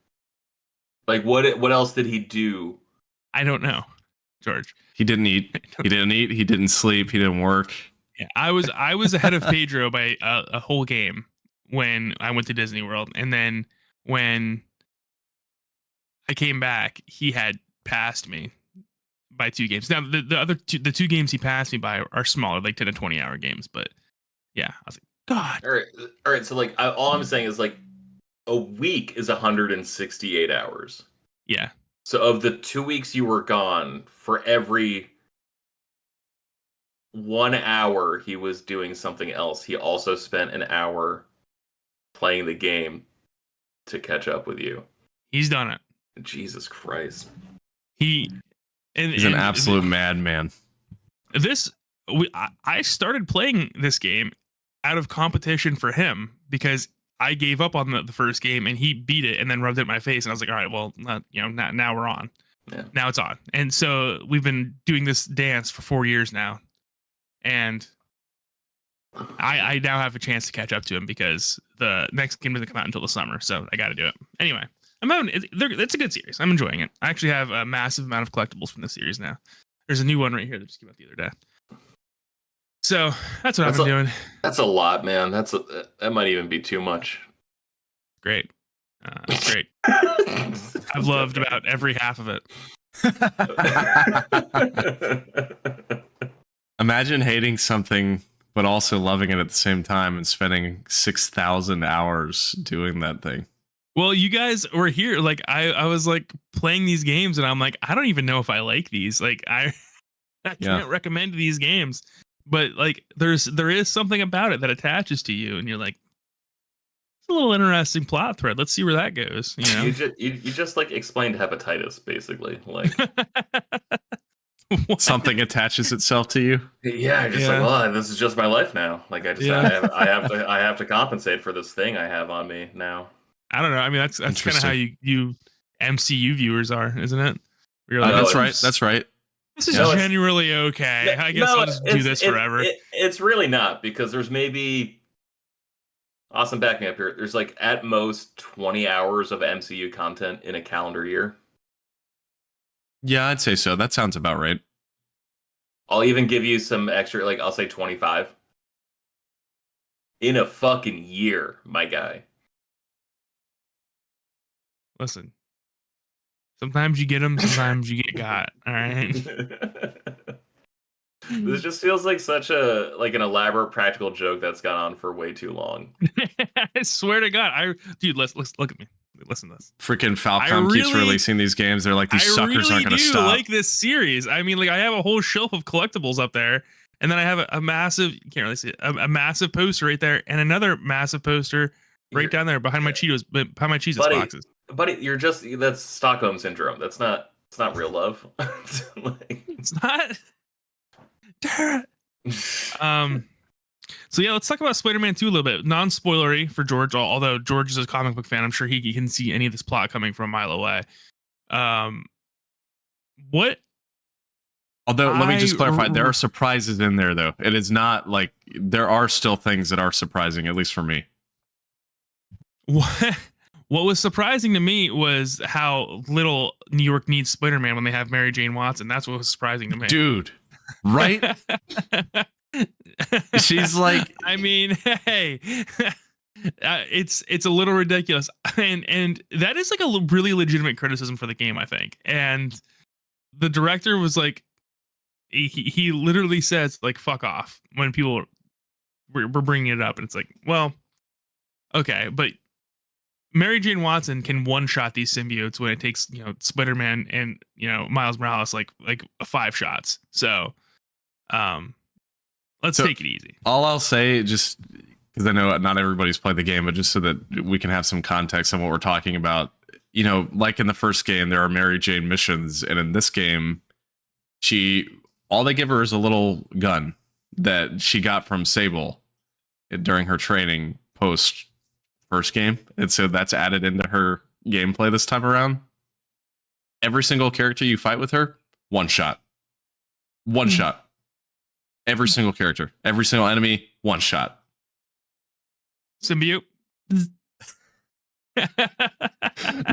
Like, what else did he do? I don't know, George. He didn't eat. He didn't sleep. He didn't work. Yeah, I was ahead of Pedro by a whole game when I went to Disney World, and then when I came back, he had passed me by 2 games. Now the 2 games he passed me by are smaller, like 10 to 20 hour games. But yeah, I was like, God. All right. So like, all I'm saying is like, a week is 168 hours. Yeah. So of the 2 weeks you were gone, for every 1 hour he was doing something else, he also spent an hour playing the game to catch up with you. He's done it. Jesus Christ. He's an absolute madman. I started playing this game out of competition for him because I gave up on the first game and he beat it and then rubbed it in my face. And I was like, all right, well, now we're on. Yeah. Now it's on. And so we've been doing this dance for 4 years now. And I now have a chance to catch up to him because the next game doesn't come out until the summer. So I got to do it. Anyway, it's a good series. I'm enjoying it. I actually have a massive amount of collectibles from this series now. There's a new one right here that just came out the other day. So that's what I've been doing. That's a lot, man. That might even be too much. Great. It's great. I've loved about every half of it. Imagine hating something but also loving it at the same time and spending 6,000 hours doing that thing. Well, you guys were here. Like I was like playing these games and I'm like, I don't even know if I like these. Like I can't recommend these games. But like there is something about it that attaches to you and you're like, it's a little interesting plot thread. Let's see where that goes. You know? you just like explained hepatitis, basically. Like something attaches itself to you. Yeah, like, well, this is just my life now. Like I have to compensate for this thing I have on me now. I don't know. I mean, that's kind of how you MCU viewers are, isn't it? You're like, that's right. This is genuinely okay. I guess I'll just do this forever. It's really not, because there's maybe Austin, back me up here. There's like at most 20 hours of MCU content in a calendar year. Yeah, I'd say so. That sounds about right. I'll even give you some extra, like I'll say 25. In a fucking year, my guy. Listen, sometimes you get them, sometimes you get got. All right. This just feels like such an elaborate practical joke that's gone on for way too long. I swear to God, dude, let's look at me. Listen to this. Freaking Falcom keeps releasing these games. They're like, these suckers aren't going to stop. I really do like this series. I mean, like, I have a whole shelf of collectibles up there, and then I have a massive, you can't really see it, a massive poster right there, and another massive poster right down there behind my Cheetos, behind my Cheetos boxes. Buddy, that's Stockholm syndrome. It's not real love. It's not. So yeah, let's talk about Spider-Man 2 a little bit. Non-spoilery for George, although George is a comic book fan. I'm sure he can see any of this plot coming from a mile away. What? Although, let me just clarify, there are surprises in there, though. It is not like there are still things that are surprising, at least for me. What was surprising to me was how little New York needs Spider-Man when they have Mary Jane Watson. That's what was surprising to me. Dude, right? She's like, I mean, hey, it's a little ridiculous, and that is like a really legitimate criticism for the game, I think. And the director was like, he literally says like "fuck off" when people were bringing it up, and it's like, well, okay, but Mary Jane Watson can one-shot these symbiotes when it takes, Spider-Man and, Miles Morales like 5 shots. So, let's take it easy. All I'll say, just because I know not everybody's played the game, but just so that we can have some context on what we're talking about, like in the first game, there are Mary Jane missions, and in this game, all they give her is a little gun that she got from Sable during her training post first game, and so that's added into her gameplay this time around. Every single character you fight with her, one shot. Every single character, every single enemy, one shot. Symbiote.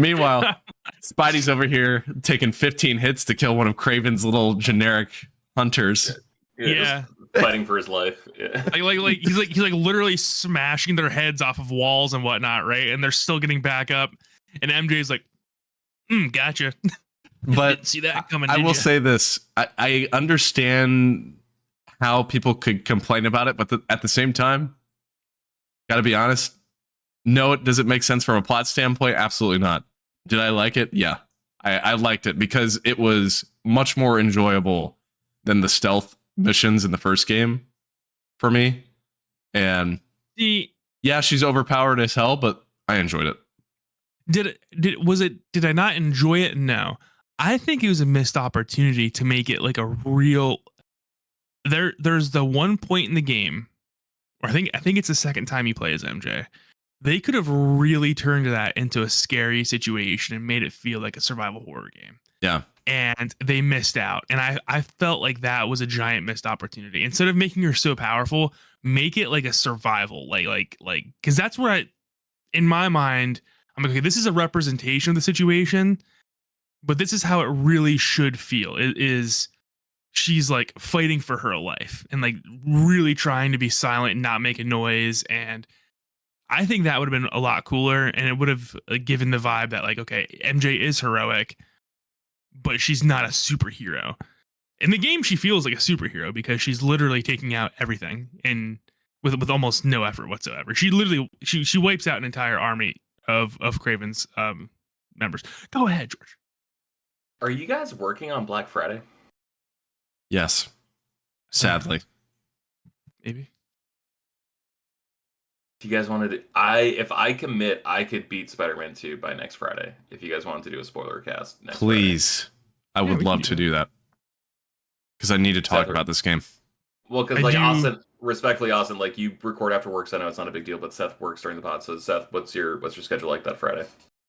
Meanwhile, Spidey's over here taking 15 hits to kill one of Kraven's little generic hunters. Yeah. Fighting for his life. Yeah. Like he's literally smashing their heads off of walls and whatnot, right? And they're still getting back up. And MJ's like, gotcha. But didn't see that coming. I will say this. I understand how people could complain about it, but at the same time, gotta be honest, no, does it make sense from a plot standpoint? Absolutely not. Did I like it? Yeah. I liked it because it was much more enjoyable than the stealth missions in the first game for me. And yeah, she's overpowered as hell, but I enjoyed it. Did I not enjoy it? No. I think it was a missed opportunity to make it like a real there's the one point in the game, or I think it's the second time you play as MJ. They could have really turned that into a scary situation and made it feel like a survival horror game. Yeah. And they missed out. And I felt like that was a giant missed opportunity. Instead of making her so powerful, make it like a survival, like, because that's where in my mind, I'm like, okay, this is a representation of the situation, but this is how it really should feel. It is, she's like fighting for her life and like really trying to be silent and not make a noise. And I think that would have been a lot cooler, and it would have given the vibe that like, okay, MJ is heroic, but she's not a superhero. In the game, she feels like a superhero because she's literally taking out everything and with almost no effort whatsoever. She literally she wipes out an entire army of Kraven's members. Go ahead, George. Are you guys working on Black Friday? Yes. Sadly. Maybe. If you guys wanted to, if I commit, I could beat Spider-Man 2 by next Friday. If you guys wanted to do a spoiler cast next Please. Friday. I would love to do that. Because I need to talk about this game. Well, because like Austin, respectfully, Austin, like you record after work, so I know it's not a big deal, but Seth works during the pod. So Seth, what's your schedule like that Friday?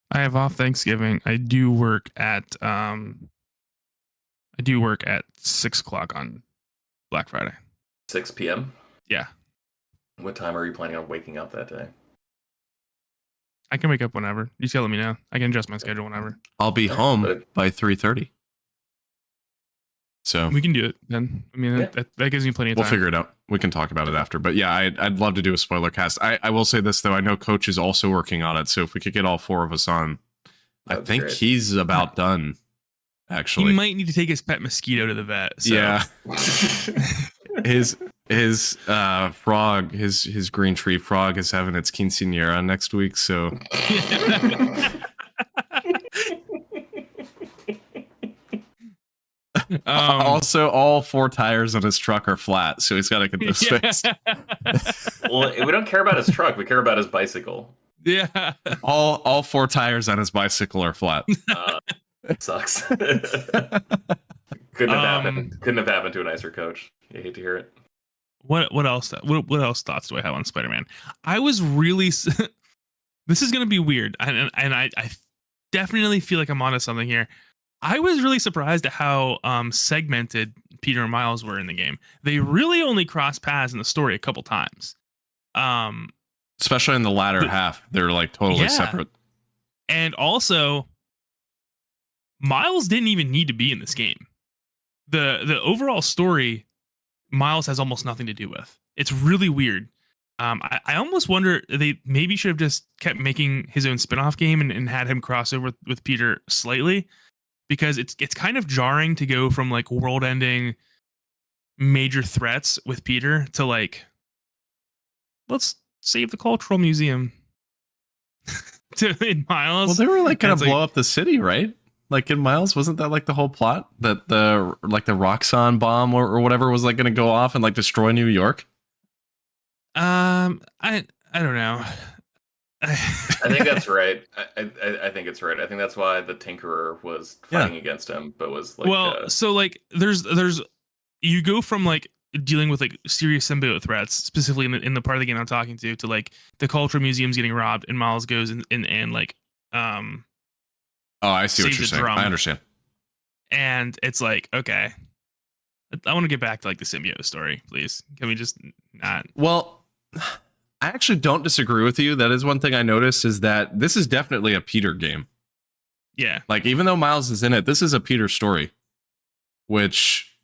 I have off Thanksgiving. I do work at 6 o'clock on Black Friday. 6 p.m. Yeah. What time are you planning on waking up that day? I can wake up whenever. You just gotta let me know. I can adjust my schedule whenever. I'll be home by 3:30. So We can do it then. I mean, that gives me plenty of time. we'll figure it out. We can talk about it after. But yeah, I'd love to do a spoiler cast. I will say this, though. I know Coach is also working on it. So if we could get all four of us on, I think he's about done, actually. He might need to take his pet mosquito to the vet. So. Yeah. his frog, his green tree frog is having its quinceañera next week. So... also, all four tires on his truck are flat, so he's got to get those fixed. Well, we don't care about his truck; we care about his bicycle. Yeah, all four tires on his bicycle are flat. Sucks. Couldn't have happened. Couldn't have happened to a nicer coach. You hate to hear it. What else? What else thoughts do I have on Spider-Man? I was really. This is gonna be weird, and I definitely feel like I'm onto something here. I was really surprised at how segmented Peter and Miles were in the game. They really only crossed paths in the story a couple times. Especially in the latter half. They're like totally separate. And also, Miles didn't even need to be in this game. The overall story, Miles has almost nothing to do with. It's really weird. I almost wonder they maybe should have just kept making his own spin-off game and had him cross over with Peter slightly. Because it's kind of jarring to go from like world-ending major threats with Peter to like, let's save the cultural museum to in Miles. Well, they were like going to blow up the city, right? Like in Miles, wasn't that like the whole plot that the Roxxon bomb or whatever was like going to go off and like destroy New York? I don't know. I think that's right. I think it's right. I think that's why the Tinkerer was fighting against him, but was like, so like there's you go from like dealing with like serious symbiote threats, specifically in the part of the game I'm talking to like the cultural museum's getting robbed, and Miles goes and like oh, I see what you're saying. I understand. And it's like, okay, I want to get back to like the symbiote story, please. Can we just not? Well, I actually don't disagree with you. That is one thing I noticed is that this is definitely a Peter game. Yeah. Like, even though Miles is in it, this is a Peter story, which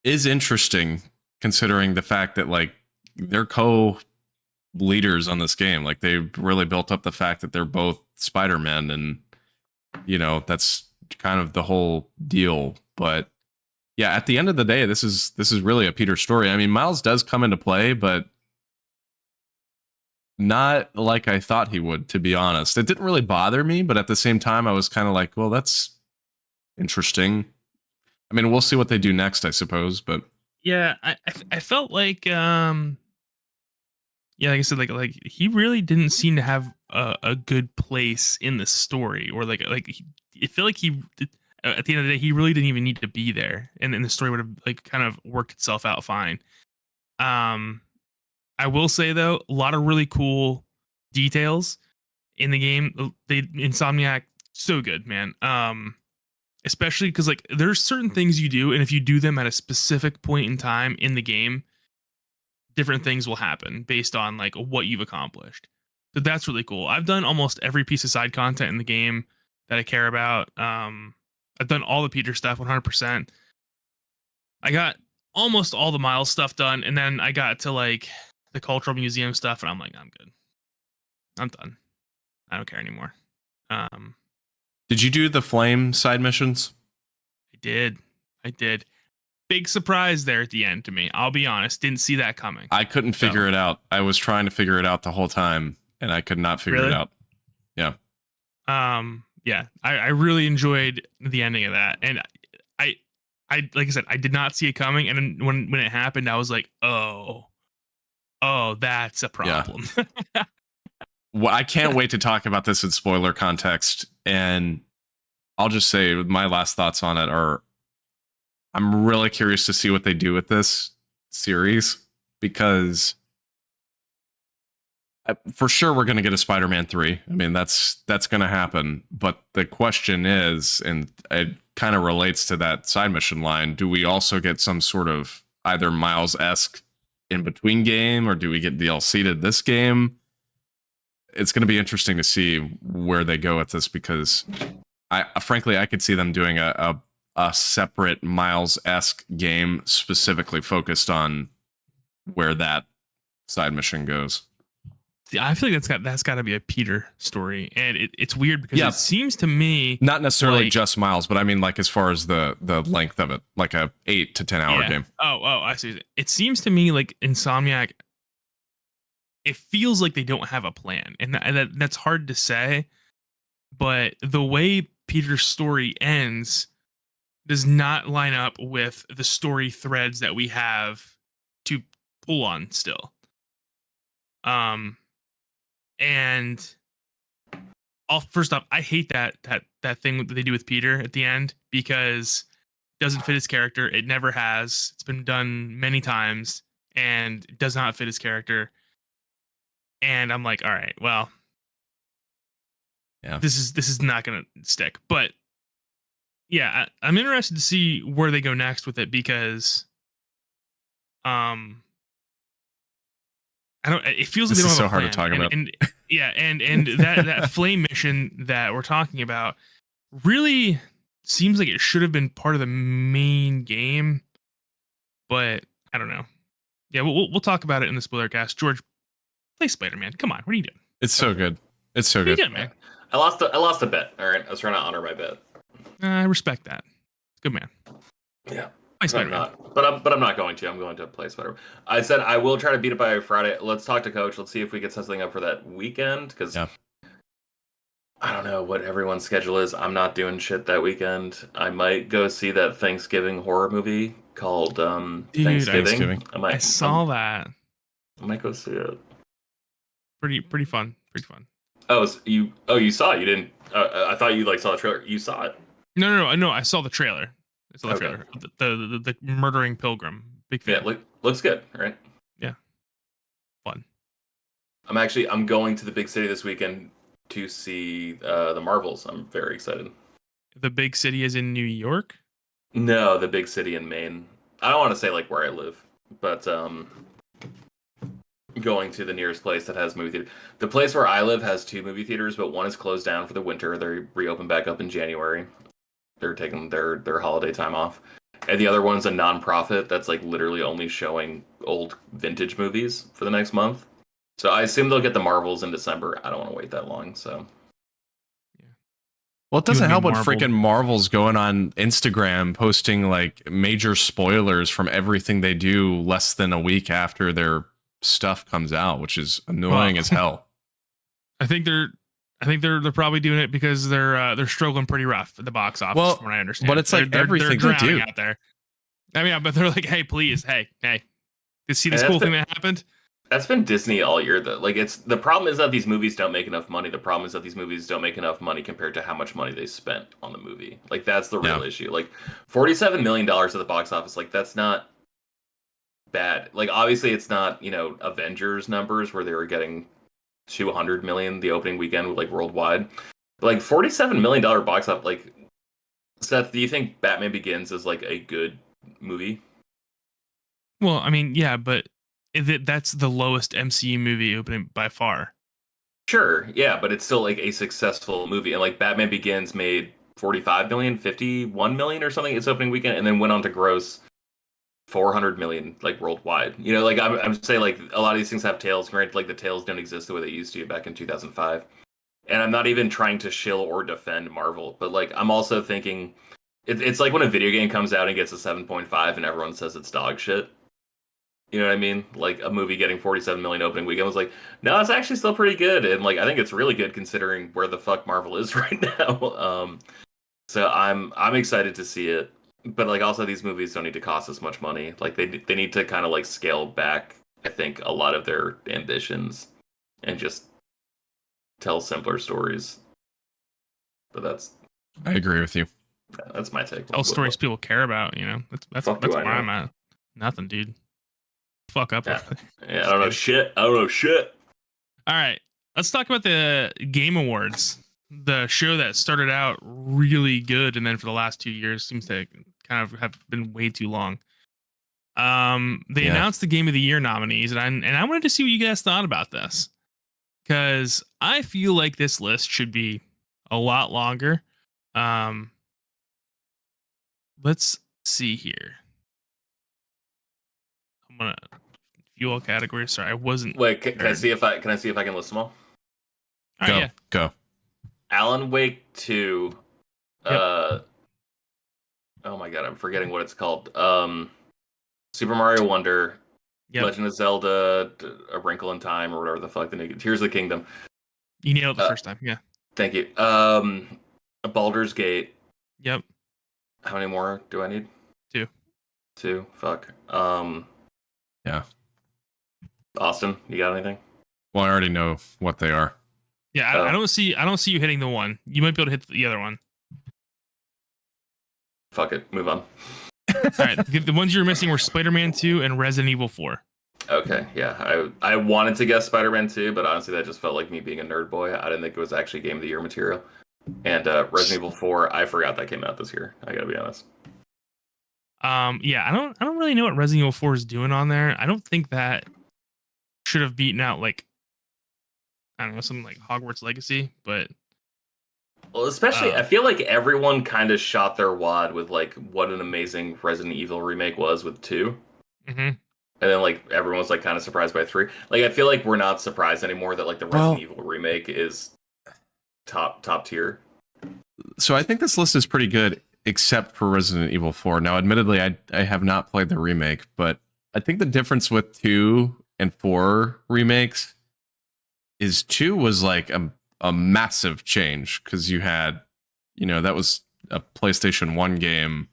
is interesting considering the fact that, like, they're co-leaders on this game. Like, they really built up the fact that they're both Spider-Man, and, you know, that's kind of the whole deal. But, yeah, at the end of the day, this is really a Peter story. I mean, Miles does come into play, but not like I thought he would, to be honest. It didn't really bother me, but at the same time, I was kind of like, well, that's interesting. I mean, we'll see what they do next, I suppose, but yeah, I felt like like I said, like he really didn't seem to have a good place in the story, or like it felt like he at the end of the day he really didn't even need to be there, and then the story would have like kind of worked itself out fine. I will say though, a lot of really cool details in the game. Insomniac, so good, man. Especially because like there's certain things you do, and if you do them at a specific point in time in the game, different things will happen based on like what you've accomplished. So that's really cool. I've done almost every piece of side content in the game that I care about. I've done all the Peter stuff 100%. I got almost all the Miles stuff done, and then I got to like the cultural museum stuff, and I'm like, I'm good. I'm done. I don't care anymore. Did you do the flame side missions? I did. Big surprise there at the end to me. I'll be honest. Didn't see that coming. I couldn't figure it out. I was trying to figure it out the whole time, and I could not figure it out. Yeah. Yeah. I really enjoyed the ending of that. And I like I said, I did not see it coming. And then when it happened, I was like, oh, that's a problem. Yeah. Well, I can't wait to talk about this in spoiler context. And I'll just say my last thoughts on it are I'm really curious to see what they do with this series, because for sure we're going to get a Spider-Man 3. I mean, that's going to happen. But the question is, and it kind of relates to that side mission line, do we also get some sort of either Miles-esque in between game, or do we get DLC to this game? it's going to be interesting to see where they go with this, because frankly I could see them doing a separate Miles-esque game specifically focused on where that side mission goes. I feel like that's got to be a Peter story, and it's weird because it seems to me not necessarily just Miles, but I mean like as far as the length of it, like a 8 to 10 hour game. Oh, I see. It seems to me like Insomniac, it feels like they don't have a plan, and that's hard to say, but the way Peter's story ends does not line up with the story threads that we have to pull on still. And first off, I hate that thing that they do with Peter at the end, because it doesn't fit his character. It never has. It's been done many times and it does not fit his character. And I'm like, all right, well, this is not gonna stick. But yeah, I'm interested to see where they go next with it, because I don't. It feels like they don't have so a hard plan. to talk about. And that flame mission that we're talking about really seems like it should have been part of the main game, but I don't know. Yeah, we'll talk about it in the spoiler cast. George, play Spider-Man. Come on, what are you doing? It's so good. It's so what are you good. doing, man? I lost a bet. All right, I was trying to honor my bet. I respect that. Good man. Yeah. I'm not, but I'm not going to. I'm going to play Spider-Man. I said I will try to beat it by Friday. Let's talk to Coach. Let's see if we get something up for that weekend, because I don't know what everyone's schedule is. I'm not doing shit that weekend. I might go see that Thanksgiving horror movie called Thanksgiving. I saw that. I might go see it. Pretty fun. Oh, so you saw it. You didn't. I thought you saw the trailer. You saw it. No. I saw the trailer. Trailer. The murdering pilgrim. Big fan. Yeah, looks good, right? Yeah. Fun. I'm going to the big city this weekend to see the Marvels. I'm very excited. The big city is in New York? No, the big city in Maine. I don't want to say where I live, but going to the nearest place that has movie theater. The place where I live has 2 movie theaters, but one is closed down for the winter. They reopen back up in January. They're taking their holiday time off. And the other one's a non-profit that's literally only showing old vintage movies for the next month. So I assume they'll get the Marvels in December. I don't want to wait that long, so. Yeah. Well, it doesn't help when freaking Marvel's going on Instagram posting major spoilers from everything they do less than a week after their stuff comes out, which is annoying as hell. I think they're probably doing it because they're struggling pretty rough at the box office, from what I understand. But it's everything they're they do out there. I mean, but they're like, hey, please, hey, you see this cool thing that happened? That's been Disney all year, though. The problem is that these movies don't make enough money. The problem is that these movies don't make enough money compared to how much money they spent on the movie. That's the real issue. $47 million at the box office. That's not bad. Obviously, it's not Avengers numbers where they were getting 200 million the opening weekend worldwide. $47 million box office. Seth, do you think Batman Begins is a good movie? Well, I mean, yeah, but that's the lowest MCU movie opening by far. Sure, yeah, but it's still a successful movie. And Batman Begins made 45 million, 51 million or something its opening weekend, and then went on to gross 400 million worldwide. I'm saying a lot of these things have tails. Granted, the tails don't exist the way they used to back in 2005. And I'm not even trying to shill or defend Marvel, but I'm also thinking it's like when a video game comes out and gets a 7.5 and everyone says it's dog shit. You know what I mean? A movie getting 47 million opening weekend was no, it's actually still pretty good, and I think it's really good considering where the fuck Marvel is right now. So I'm excited to see it. But also these movies don't need to cost as much money. They need to kind of scale back, I think, a lot of their ambitions and just tell simpler stories. But I agree with you. That's my take. Tell stories people care about, That's where I'm at. Nothing, dude. Fuck up. Yeah, I don't know shit. All right. Let's talk about the Game Awards. The show that started out really good and then for the last 2 years seems to kind of have been way too long. They announced the Game of the Year nominees, and I wanted to see what you guys thought about this, because I feel like this list should be a lot longer. Let's see here. I'm gonna fuel category. Sorry, I wasn't. Wait, can I prepared. see if I can list them all? All Go, right, yeah. go. Alan Wake 2. Yep. Oh my god, I'm forgetting what it's called. Super Mario Wonder, Yep. Legend of Zelda, A Wrinkle in Time, or whatever the fuck the new Tears of the Kingdom. You nailed it the first time. Yeah. Thank you. Baldur's Gate. Yep. How many more do I need? 2. 2. Fuck. Yeah. Austin, you got anything? Well, I already know what they are. Yeah, I don't see you hitting the one. You might be able to hit the other one. Fuck it. Move on. All right. The ones you were missing were Spider-Man 2 and Resident Evil 4. Okay, yeah. I wanted to guess Spider-Man 2, but honestly, that just felt like me being a nerd boy. I didn't think it was actually Game of the Year material. And Resident Evil 4, I forgot that came out this year. I gotta be honest. Yeah, I don't really know what Resident Evil 4 is doing on there. I don't think that should have beaten out like, I don't know, something like Hogwarts Legacy, but Well, especially, I feel like everyone kind of shot their wad with like what an amazing Resident Evil remake was with 2. mhm. And then like everyone was like kind of surprised by 3. Like I feel like we're not surprised anymore that like the Resident Evil remake is top tier. So I think this list is pretty good, except for Resident Evil 4. Now, admittedly, I have not played the remake, but I think the difference with 2 and 4 remakes is 2 was like a massive change because you had, that was a PlayStation 1 game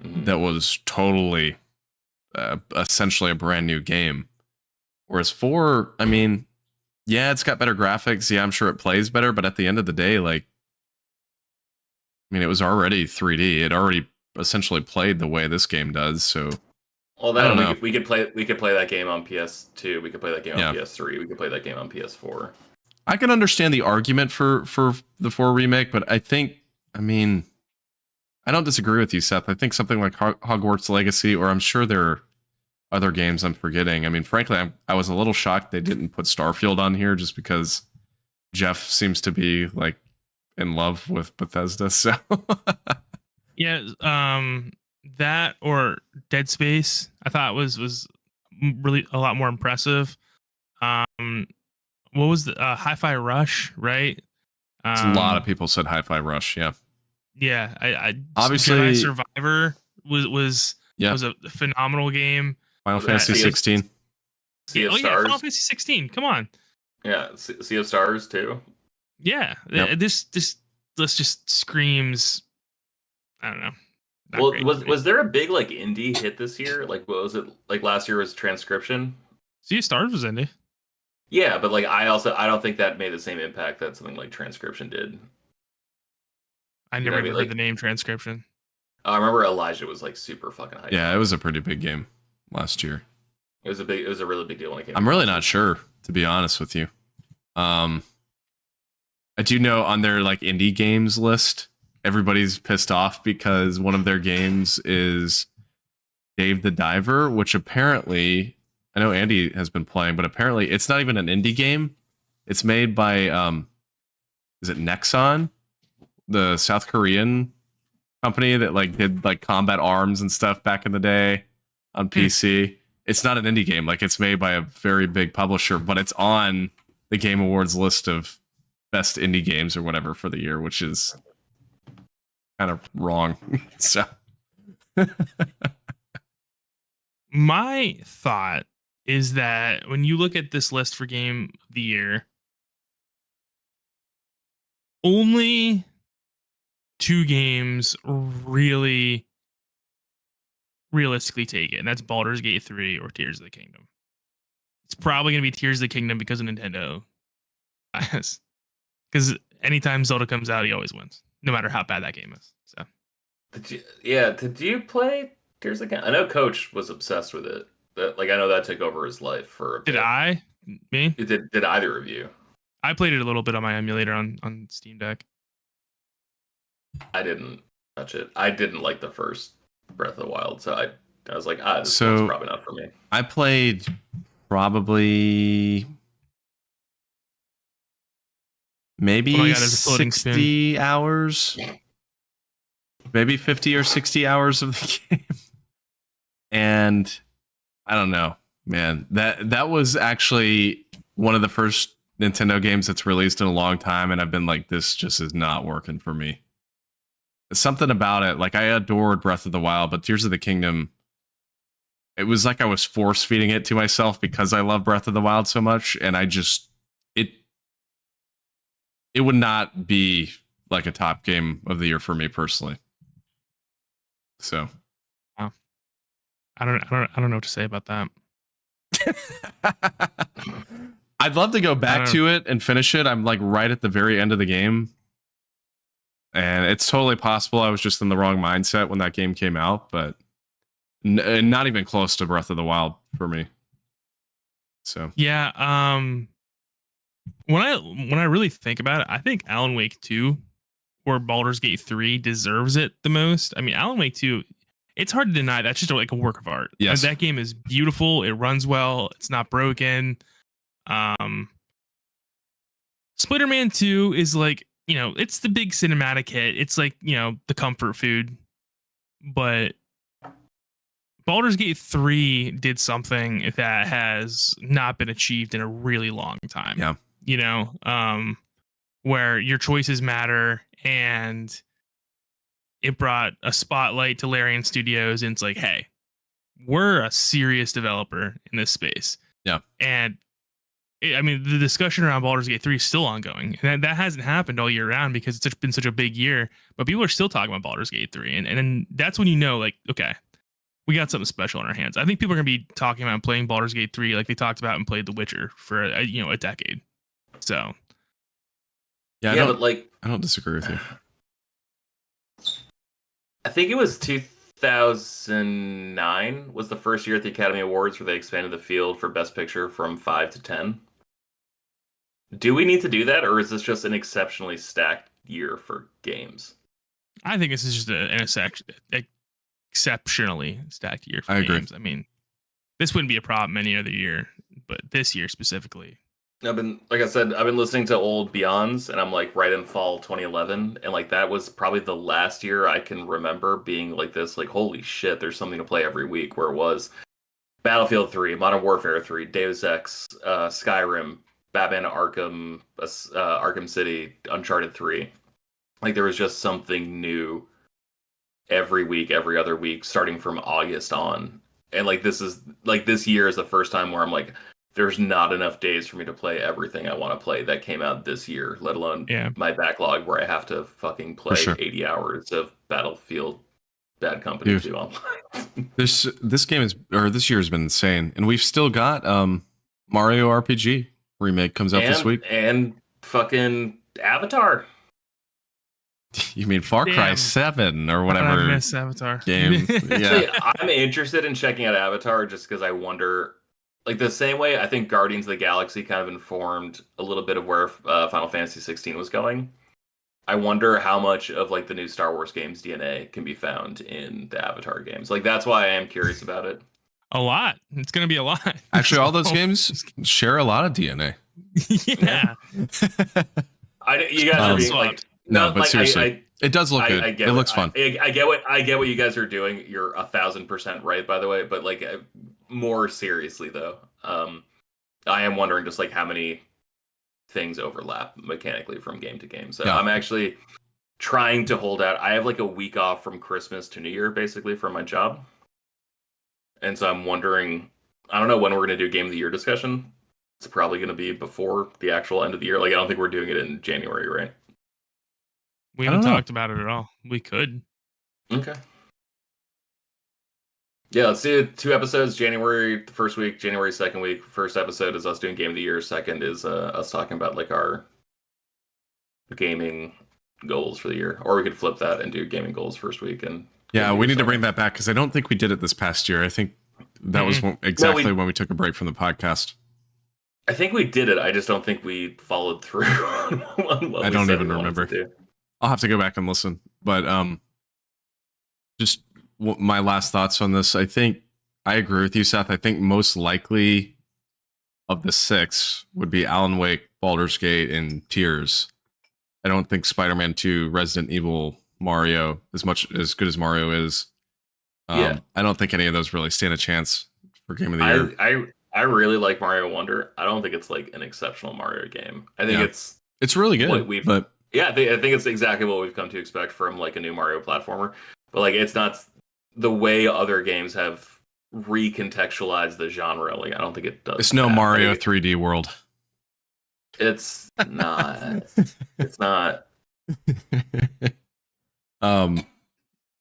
that was totally essentially a brand new game. Whereas 4, I mean, yeah, it's got better graphics. Yeah, I'm sure it plays better, but at the end of the day, like, I mean, it was already 3D. It already essentially played the way this game does. So, well, that we could play that game on PS2. We could play that game on PS3. We could play that game on PS4. I can understand the argument for the 4 remake, but I don't disagree with you, Seth. I think something like Hogwarts Legacy, or I'm sure there are other games I'm forgetting. I mean, frankly, I was a little shocked they didn't put Starfield on here just because Jeff seems to be like in love with Bethesda. So Yeah, that or Dead Space I thought was really a lot more impressive. What was the Hi-Fi Rush, right? a lot of people said Hi-Fi Rush. Yeah. Yeah, I Obviously, Jedi Survivor was a phenomenal game. Final Fantasy 16. Sea of Yeah, Stars. Final Fantasy 16. Come on. Yeah, Sea of Stars too. Yeah, Yep. this just screams. I don't know. Not Well, great. was there a big like indie hit this year? Like, what was it? Like last year was Transcription. Sea of Stars was indie. Yeah, but like I don't think that made the same impact that something like Transcription did. I never even heard the name Transcription. I remember Elijah was like super fucking hyped. Yeah, it was a pretty big game last year. It was a really big deal when it came. I'm really not sure, to be honest with you. I do know on their like indie games list, everybody's pissed off because one of their games is Dave the Diver, which apparently I know Andy has been playing, but apparently it's not even an indie game. It's made by is it Nexon, the South Korean company that like did like Combat Arms and stuff back in the day on PC. It's not an indie game. Like it's made by a very big publisher, but it's on the Game Awards list of best indie games or whatever for the year, which is kind of wrong. So My thought is that when you look at this list for Game of the Year, only 2 games really realistically take it, and that's Baldur's Gate 3 or Tears of the Kingdom. It's probably going to be Tears of the Kingdom because of Nintendo. Because anytime Zelda comes out, he always wins, no matter how bad that game is. So, Did you play Tears of the Kingdom? I know Coach was obsessed with it. Like I know that took over his life for a bit. did I? Me? Did either of you? I played it a little bit on my emulator on Steam Deck. I didn't touch it. I didn't like the first Breath of the Wild, so I was like, this So- one's probably not for me. I played probably maybe All I got is a floating spoon. 60 hours, maybe 50 or 60 hours of the game. And I don't know, man, that was actually one of the first Nintendo games that's released in a long time. And I've been like, this just is not working for me. Something about it. Like, I adored Breath of the Wild, but Tears of the Kingdom, it was like I was force feeding it to myself because I love Breath of the Wild so much. And I just, it would not be like a top game of the year for me personally. So, wow. I don't know what to say about that. I'd love to go back to it and finish it. I'm like right at the very end of the game. And it's totally possible I was just in the wrong mindset when that game came out, but not even close to Breath of the Wild for me. So, yeah, when I really think about it, I think Alan Wake 2 or Baldur's Gate 3 deserves it the most. I mean, Alan Wake 2, it's hard to deny that's just like a work of art. Yes. That game is beautiful. It runs well. It's not broken. Spider-Man 2 is like, it's the big cinematic hit. It's like, the comfort food. But Baldur's Gate 3 did something that has not been achieved in a really long time. Yeah. Where your choices matter, and it brought a spotlight to Larian Studios, and it's like, hey, we're a serious developer in this space. Yeah. And the discussion around Baldur's Gate 3 is still ongoing. And that hasn't happened all year round because it's been such a big year, but people are still talking about Baldur's Gate 3. And then that's when like, okay, we got something special on our hands. I think people are going to be talking about playing Baldur's Gate 3 like they talked about and played The Witcher for a decade. So yeah, but like, I don't disagree with you. I think it was 2009 was the first year at the Academy Awards where they expanded the field for Best Picture from 5 to 10. Do we need to do that, or is this just an exceptionally stacked year for games? I think this is just an exceptionally stacked year for games. I mean, this wouldn't be a problem any other year, but this year specifically. Like I said, I've been listening to old Beyonds, and I'm like right in fall 2011, and like that was probably the last year I can remember being like this, like, holy shit, there's something to play every week, where it was Battlefield 3, Modern Warfare 3, Deus Ex, Skyrim, Batman Arkham City, Uncharted 3. Like, there was just something new every week, every other week, starting from August on. And like this year is the first time where I'm like, there's not enough days for me to play everything I want to play that came out this year, let alone my backlog where I have to fucking play 80 hours of Battlefield Bad Company 2 online. This year has been insane. And we've still got Mario RPG remake comes out this week. And fucking Avatar. You mean Far Cry 7 or whatever? I miss Avatar game. Yeah. I'm interested in checking out Avatar just because I wonder, like the same way I think Guardians of the Galaxy kind of informed a little bit of where Final Fantasy 16 was going. I wonder how much of like the new Star Wars games DNA can be found in the Avatar games. Like that's why I am curious about it. A lot. It's going to be a lot. Actually, all those games share a lot of DNA. Yeah. You guys are being like. No, but like, seriously, it does look good. It looks fun. I get what you guys are doing. You're 1,000% right, by the way. But like, more seriously though, I am wondering just like how many things overlap mechanically from game to game. So I'm actually trying to hold out. I have like a week off from Christmas to New Year, basically, from my job, and so I'm wondering. I don't know when we're going to do Game of the Year discussion. It's probably going to be before the actual end of the year. Like, I don't think we're doing it in January, right? We haven't talked about it at all. We could. Okay. Yeah, let's do 2 episodes. January the first week, January second week. First episode is us doing Game of the Year. Second is us talking about like our gaming goals for the year. Or we could flip that and do gaming goals first week. And yeah, we need to bring that back because I don't think we did it this past year. I think that was when we took a break from the podcast. I think we did it. I just don't think we followed through on what I don't even remember. I'll have to go back and listen. But just my last thoughts on this. I think I agree with you, Seth. I think most likely of the 6 would be Alan Wake, Baldur's Gate, and Tears. I don't think Spider-Man 2, Resident Evil, Mario, as good as Mario is. Yeah. I don't think any of those really stand a chance for Game of the Year. I really like Mario Wonder. I don't think it's like an exceptional Mario game. I think it's really good. But I think it's exactly what we've come to expect from like a new Mario platformer. But like it's not the way other games have recontextualized the genre. Like I don't think it does. It's no Mario 3D World. It's not. It's not.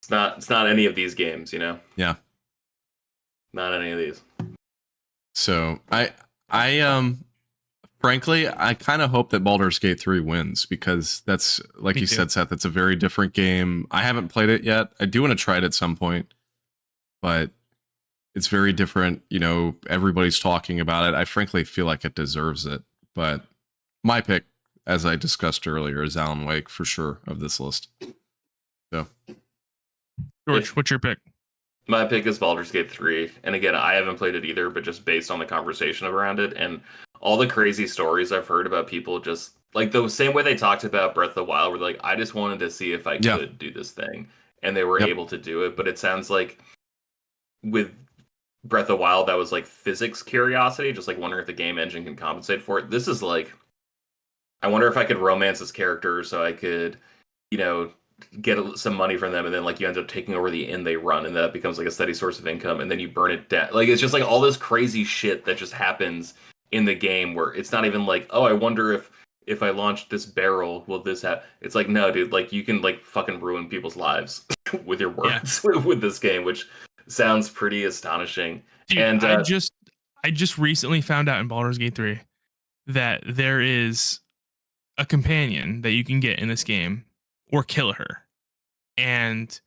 It's not any of these games, you know? Yeah. Not any of these. So I frankly, I kind of hope that Baldur's Gate 3 wins because that's like you said, Seth, it's a very different game. I haven't played it yet. I do want to try it at some point, but it's very different. You know, everybody's talking about it. I frankly feel like it deserves it, but my pick, as I discussed earlier, is Alan Wake for sure of this list. So, George, what's your pick? My pick is Baldur's Gate 3. And again, I haven't played it either, but just based on the conversation around it and all the crazy stories I've heard about people just like the same way they talked about Breath of the Wild, where like, I just wanted to see if I could do this thing. And they were able to do it. But it sounds like with Breath of the Wild, that was like physics curiosity, just like wondering if the game engine can compensate for it. This is like, I wonder if I could romance this character so I could, you know, get some money from them, and then like you end up taking over the inn they run, and that becomes like a steady source of income, and then you burn it down. Like it's just like all this crazy shit that just happens in the game where it's not even like, oh, I wonder if I launch this barrel, will this happen? It's like, no, dude, like you can like fucking ruin people's lives with your words with this game, which sounds pretty astonishing. Dude, and I just recently found out in Baldur's Gate 3 that there is a companion that you can get in this game or kill her. And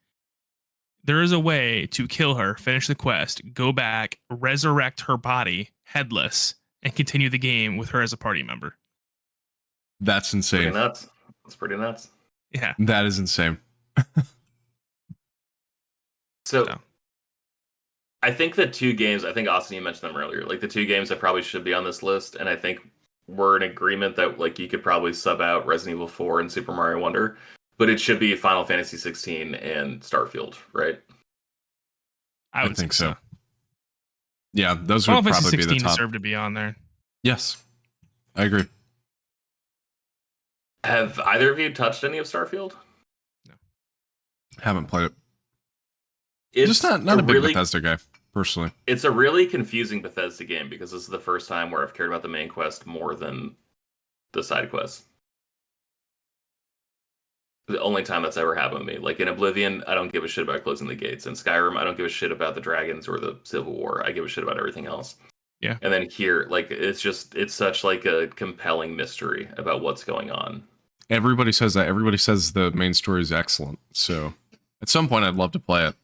there is a way to kill her, finish the quest, go back, resurrect her body headless, and continue the game with her as a party member. That's insane. Pretty nuts. That's pretty nuts. Yeah. That is insane. So I think the two games, I think Austin, you mentioned them earlier, like the two games that probably should be on this list, and I think we're in agreement that like you could probably sub out Resident Evil 4 and Super Mario Wonder, but it should be Final Fantasy 16 and Starfield, right? I would think so. Yeah, those would probably be the top. Final Fantasy 16 deserve to be on there. Yes, I agree. Have either of you touched any of Starfield? No. Haven't played it. It's just not a big Bethesda guy, personally. It's a really confusing Bethesda game because this is the first time where I've cared about the main quest more than the side quests. The only time that's ever happened to me. Like in Oblivion, I don't give a shit about closing the gates. In Skyrim, I don't give a shit about the dragons or the Civil War. I give a shit about everything else. Yeah. And then here, like it's such like a compelling mystery about what's going on. Everybody says that. Everybody says the main story is excellent. So at some point, I'd love to play it.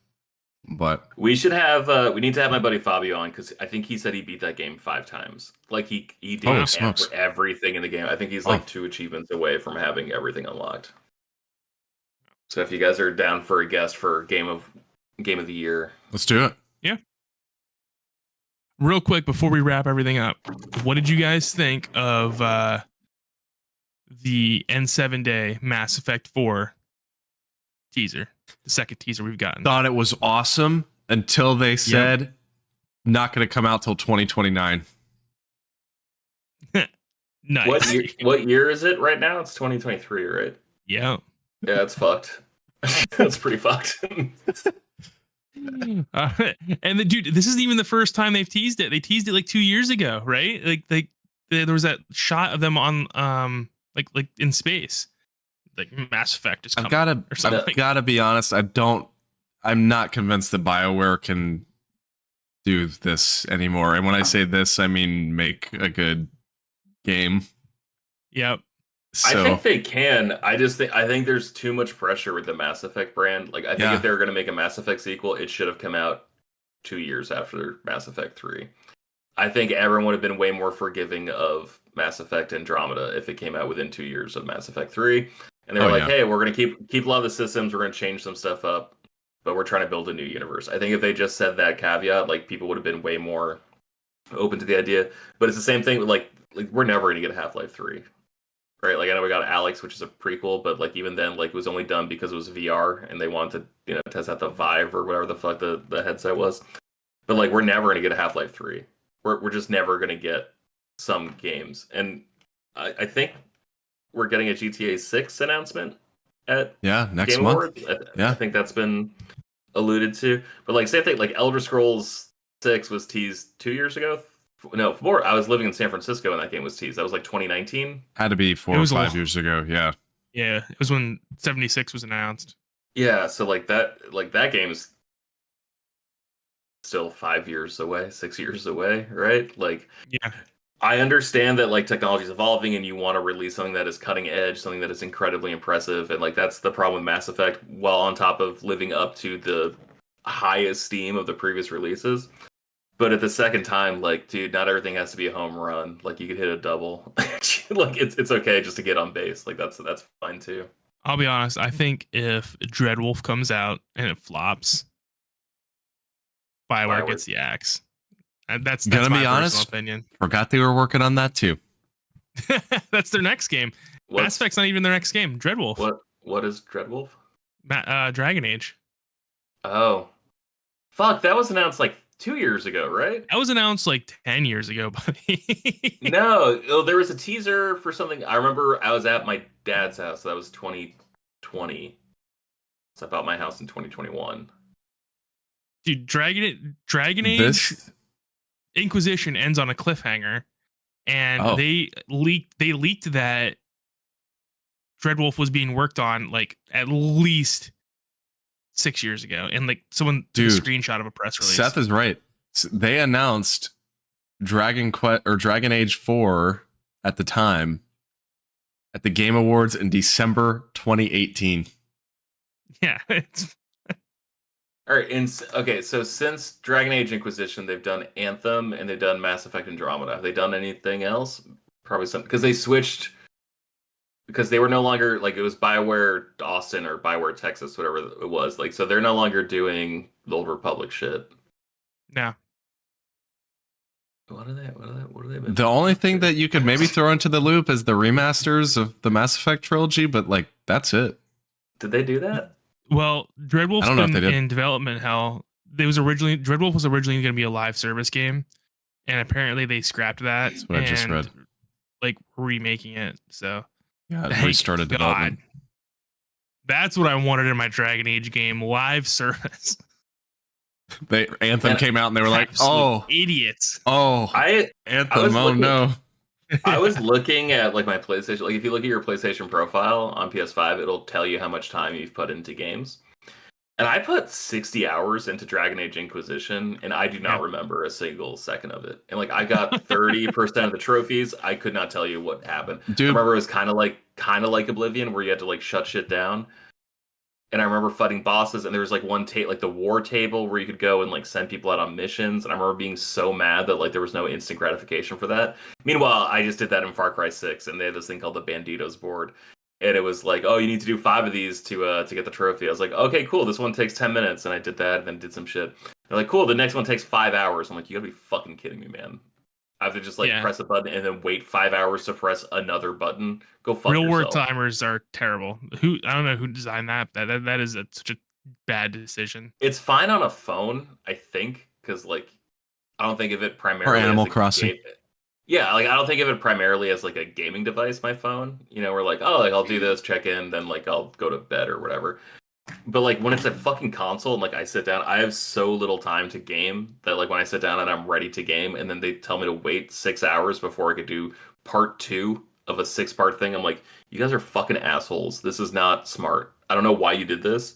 But we need to have my buddy Fabio on because I think he said he beat that game 5 times. Like he did everything in the game. I think he's like 2 achievements away from having everything unlocked. So if you guys are down for a guest for game of the year, let's do it. Yeah. Real quick before we wrap everything up, what did you guys think of the N7 Day Mass Effect 4 teaser? The second teaser we've gotten. Thought it was awesome until they said not going to come out till 2029. Nice. What year is it right now? It's 2023, right? Yeah. Yeah, it's fucked. That's pretty fucked. And dude, this isn't even the first time they've teased it. They teased it like 2 years ago, right? Like there was that shot of them on like in space. Like Mass Effect is coming. I've gotta be honest. I'm not convinced that BioWare can do this anymore. And when I say this, I mean make a good game. Yep. So, I think they can. I think there's too much pressure with the Mass Effect brand. Like I think if they were going to make a Mass Effect sequel, it should have come out 2 years after Mass Effect 3. I think everyone would have been way more forgiving of Mass Effect Andromeda if it came out within 2 years of Mass Effect 3. And they were hey, we're going to keep a lot of the systems. We're going to change some stuff up, but we're trying to build a new universe. I think if they just said that caveat, like people would have been way more open to the idea. But it's the same thing with like we're never going to get a Half-Life 3. right? Like I know we got Alex, which is a prequel, but like even then, like it was only done because it was VR and they wanted to, test out the Vive or whatever the fuck the headset was. But like we're never gonna get a Half-Life 3. We're just never gonna get some games. And I think we're getting a GTA 6 announcement at next Game month. Awards. I think that's been alluded to. But like same thing, like Elder Scrolls 6 was teased 2 years ago. No, more. I was living in San Francisco when that game was teased. That was like 2019. Had to be 4 or 5 years ago. Yeah. Yeah, it was when 76 was announced. Yeah, so like that game is still 5 years away, 6 years away, right? Like, yeah, I understand that like technology is evolving and you want to release something that is cutting edge, something that is incredibly impressive, and like that's the problem with Mass Effect. While on top of living up to the high esteem of the previous releases, but at the second time, like, dude, not everything has to be a home run. Like, you could hit a double. Like, it's okay just to get on base. Like, that's fine too. I'll be honest. I think if Dreadwolf comes out and it flops, BioWare gets the axe. And that's gonna my be honest. Opinion. Forgot they were working on that too. That's their next game. Mass Effect's not even their next game. Dreadwolf. What is Dreadwolf? Dragon Age. Oh, fuck! That was announced like 2 years ago, right? That was announced like 10 years ago, buddy. No, there was a teaser for something. I remember I was at my dad's house. So that was 2020. So I bought my house in 2021. Dude, Dragon Age Inquisition ends on a cliffhanger, and they leaked that Dreadwolf was being worked on like at least 6 years ago, and like someone took a screenshot of a press release. Seth is right. They announced Dragon Age 4 at the time at the Game Awards in December 2018. Yeah, it's all right. Okay, so since Dragon Age Inquisition, they've done Anthem and they've done Mass Effect Andromeda. Have they done anything else? Probably something, because they switched, because they were no longer like, it was BioWare Austin or BioWare Texas, whatever it was. Like, so they're no longer doing the Old Republic shit. No. What are they? The only thing that you could maybe throw into the loop is the remasters of the Mass Effect trilogy, but like that's it. Did they do that? Well, Dreadwolf's been in development hell. Dreadwolf was originally going to be a live service game, and apparently they scrapped that. That's what I just read. Like remaking it, so yeah, it restarted development. That's what I wanted in my Dragon Age game, live service. Anthem came out and they were like, "Oh, idiots!" Oh, Anthem! Oh no! I was looking at like my PlayStation. Like, if you look at your PlayStation profile on PS5, it'll tell you how much time you've put into games. And I put 60 hours into Dragon Age Inquisition, and I do not remember a single second of it. And like, I got 30% of the trophies. I could not tell you what happened. Dude, I remember it was kind of like Oblivion, where you had to like shut shit down. And I remember fighting bosses, and there was like one like the war table where you could go and like send people out on missions. And I remember being so mad that like there was no instant gratification for that. Meanwhile, I just did that in Far Cry 6, and they had this thing called the Banditos board. And it was like, oh, you need to do 5 of these to get the trophy. I was like, okay, cool. This one takes 10 minutes. And I did that and then did some shit. They're like, cool. The next one takes 5 hours. I'm like, you gotta be fucking kidding me, man. I have to just like press a button and then wait 5 hours to press another button. Go fuck yourself. Real world timers are terrible. I don't know who designed that. That is such a bad decision. It's fine on a phone, I think, because like I don't think of it primarily or Animal Crossing. Yeah, like I don't think of it primarily as like a gaming device, my phone. You know, we're like, oh, like I'll do this, check in, then like I'll go to bed or whatever. But like when it's a fucking console and like I sit down, I have so little time to game that like when I sit down and I'm ready to game and then they tell me to wait 6 hours before I could do part 2 of a 6-part thing, I'm like, you guys are fucking assholes. This is not smart. I don't know why you did this,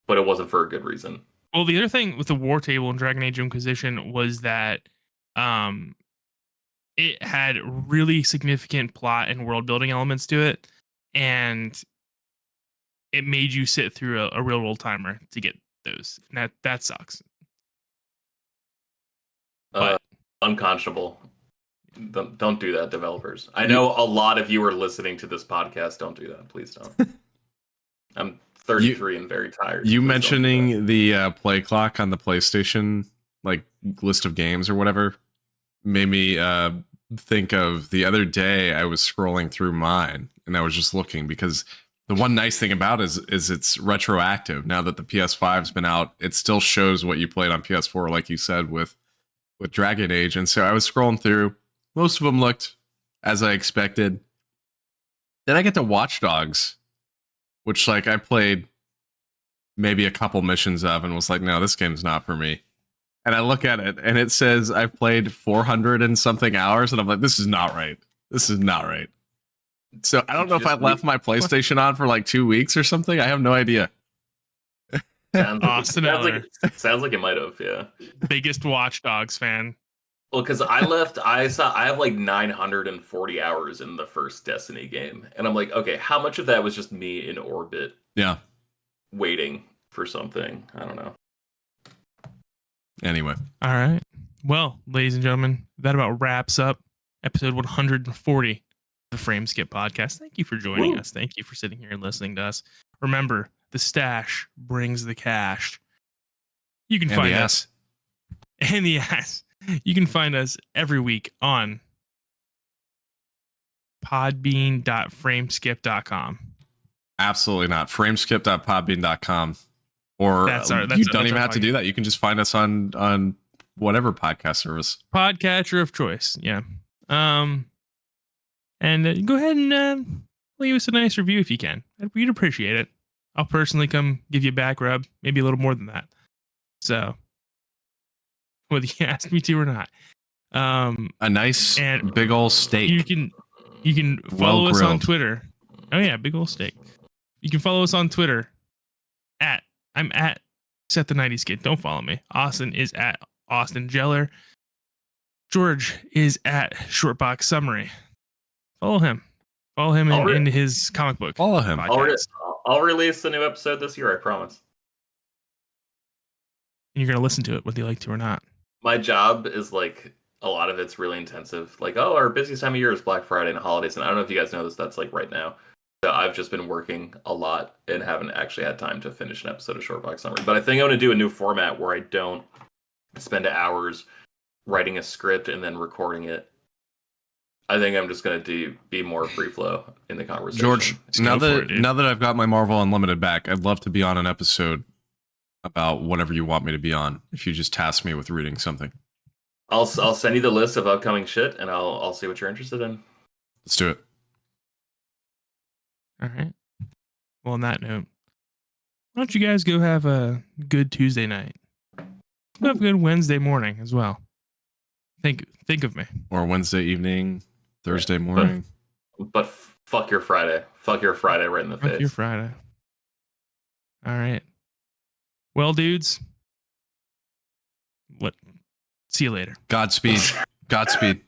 but it wasn't for a good reason. Well, the other thing with the War Table and Dragon Age Inquisition was that it had really significant plot and world building elements to it, and it made you sit through a real world timer to get those. That sucks. Unconscionable. Don't do that, developers. I know a lot of you are listening to this podcast. Don't do that. Please don't. I'm 33 and very tired. You mentioning the play clock on the PlayStation like list of games or whatever made me think of the other day I was scrolling through mine and I was just looking because the one nice thing about it is it's retroactive. Now that the PS5's been out, it still shows what you played on PS4, like you said, with Dragon Age. And so I was scrolling through. Most of them looked as I expected. Then I get to Watch Dogs, which like I played maybe a couple missions of and was like, no, this game's not for me. And I look at it and it says I've played 400 and something hours. And I'm like, this is not right. This is not right. So I don't know if I left my PlayStation on for like 2 weeks or something. I have no idea. Austin Eller, Sounds like it might have, yeah. biggest Watch Dogs fan. Well, because I have like 940 hours in the first Destiny game. And I'm like, okay, how much of that was just me in orbit? Yeah. Waiting for something. I don't know. Anyway. All right. Well, ladies and gentlemen, that about wraps up episode 140 of the Frame Skip podcast. Thank you for joining us. Thank you for sitting here and listening to us. Remember, the stash brings the cash. You can find us and the ass. You can find us every week on podbean.frameskip.com. Absolutely not. Frameskip.podbean.com. Or you don't even have to do that. You can just find us on whatever podcast service. Podcatcher of choice. Yeah. And go ahead and leave us a nice review if you can. We'd appreciate it. I'll personally come give you a back rub, maybe a little more than that. So, whether you ask me to or not. A nice and big old steak. You can follow us on Twitter. Oh yeah, big old steak. You can follow us on Twitter I'm at Set the 90s Kid. Don't follow me. Austin is at Austin Geller. George is at Shortbox Summary. Follow him. Follow him in his comic book. Follow him. I'll release a new episode this year, I promise. And you're going to listen to it, whether you like to or not. My job is like, a lot of it's really intensive. Like, our busiest time of year is Black Friday and holidays. And I don't know if you guys know this, that's like right now. So I've just been working a lot and haven't actually had time to finish an episode of Shortbox Summary. But I think I'm going to do a new format where I don't spend hours writing a script and then recording it. I think I'm just going to be more free flow in the conversation. George, now that I've got my Marvel Unlimited back, I'd love to be on an episode about whatever you want me to be on. If you just task me with reading something, I'll send you the list of upcoming shit, and I'll see what you're interested in. Let's do it. All right. Well, on that note, why don't you guys go have a good Tuesday night? Go have a good Wednesday morning as well. Think of me. Or Wednesday evening, Thursday morning. But fuck your Friday. Fuck your Friday right in the face. Fuck your Friday. All right. Well, dudes. What? See you later. Godspeed. Godspeed.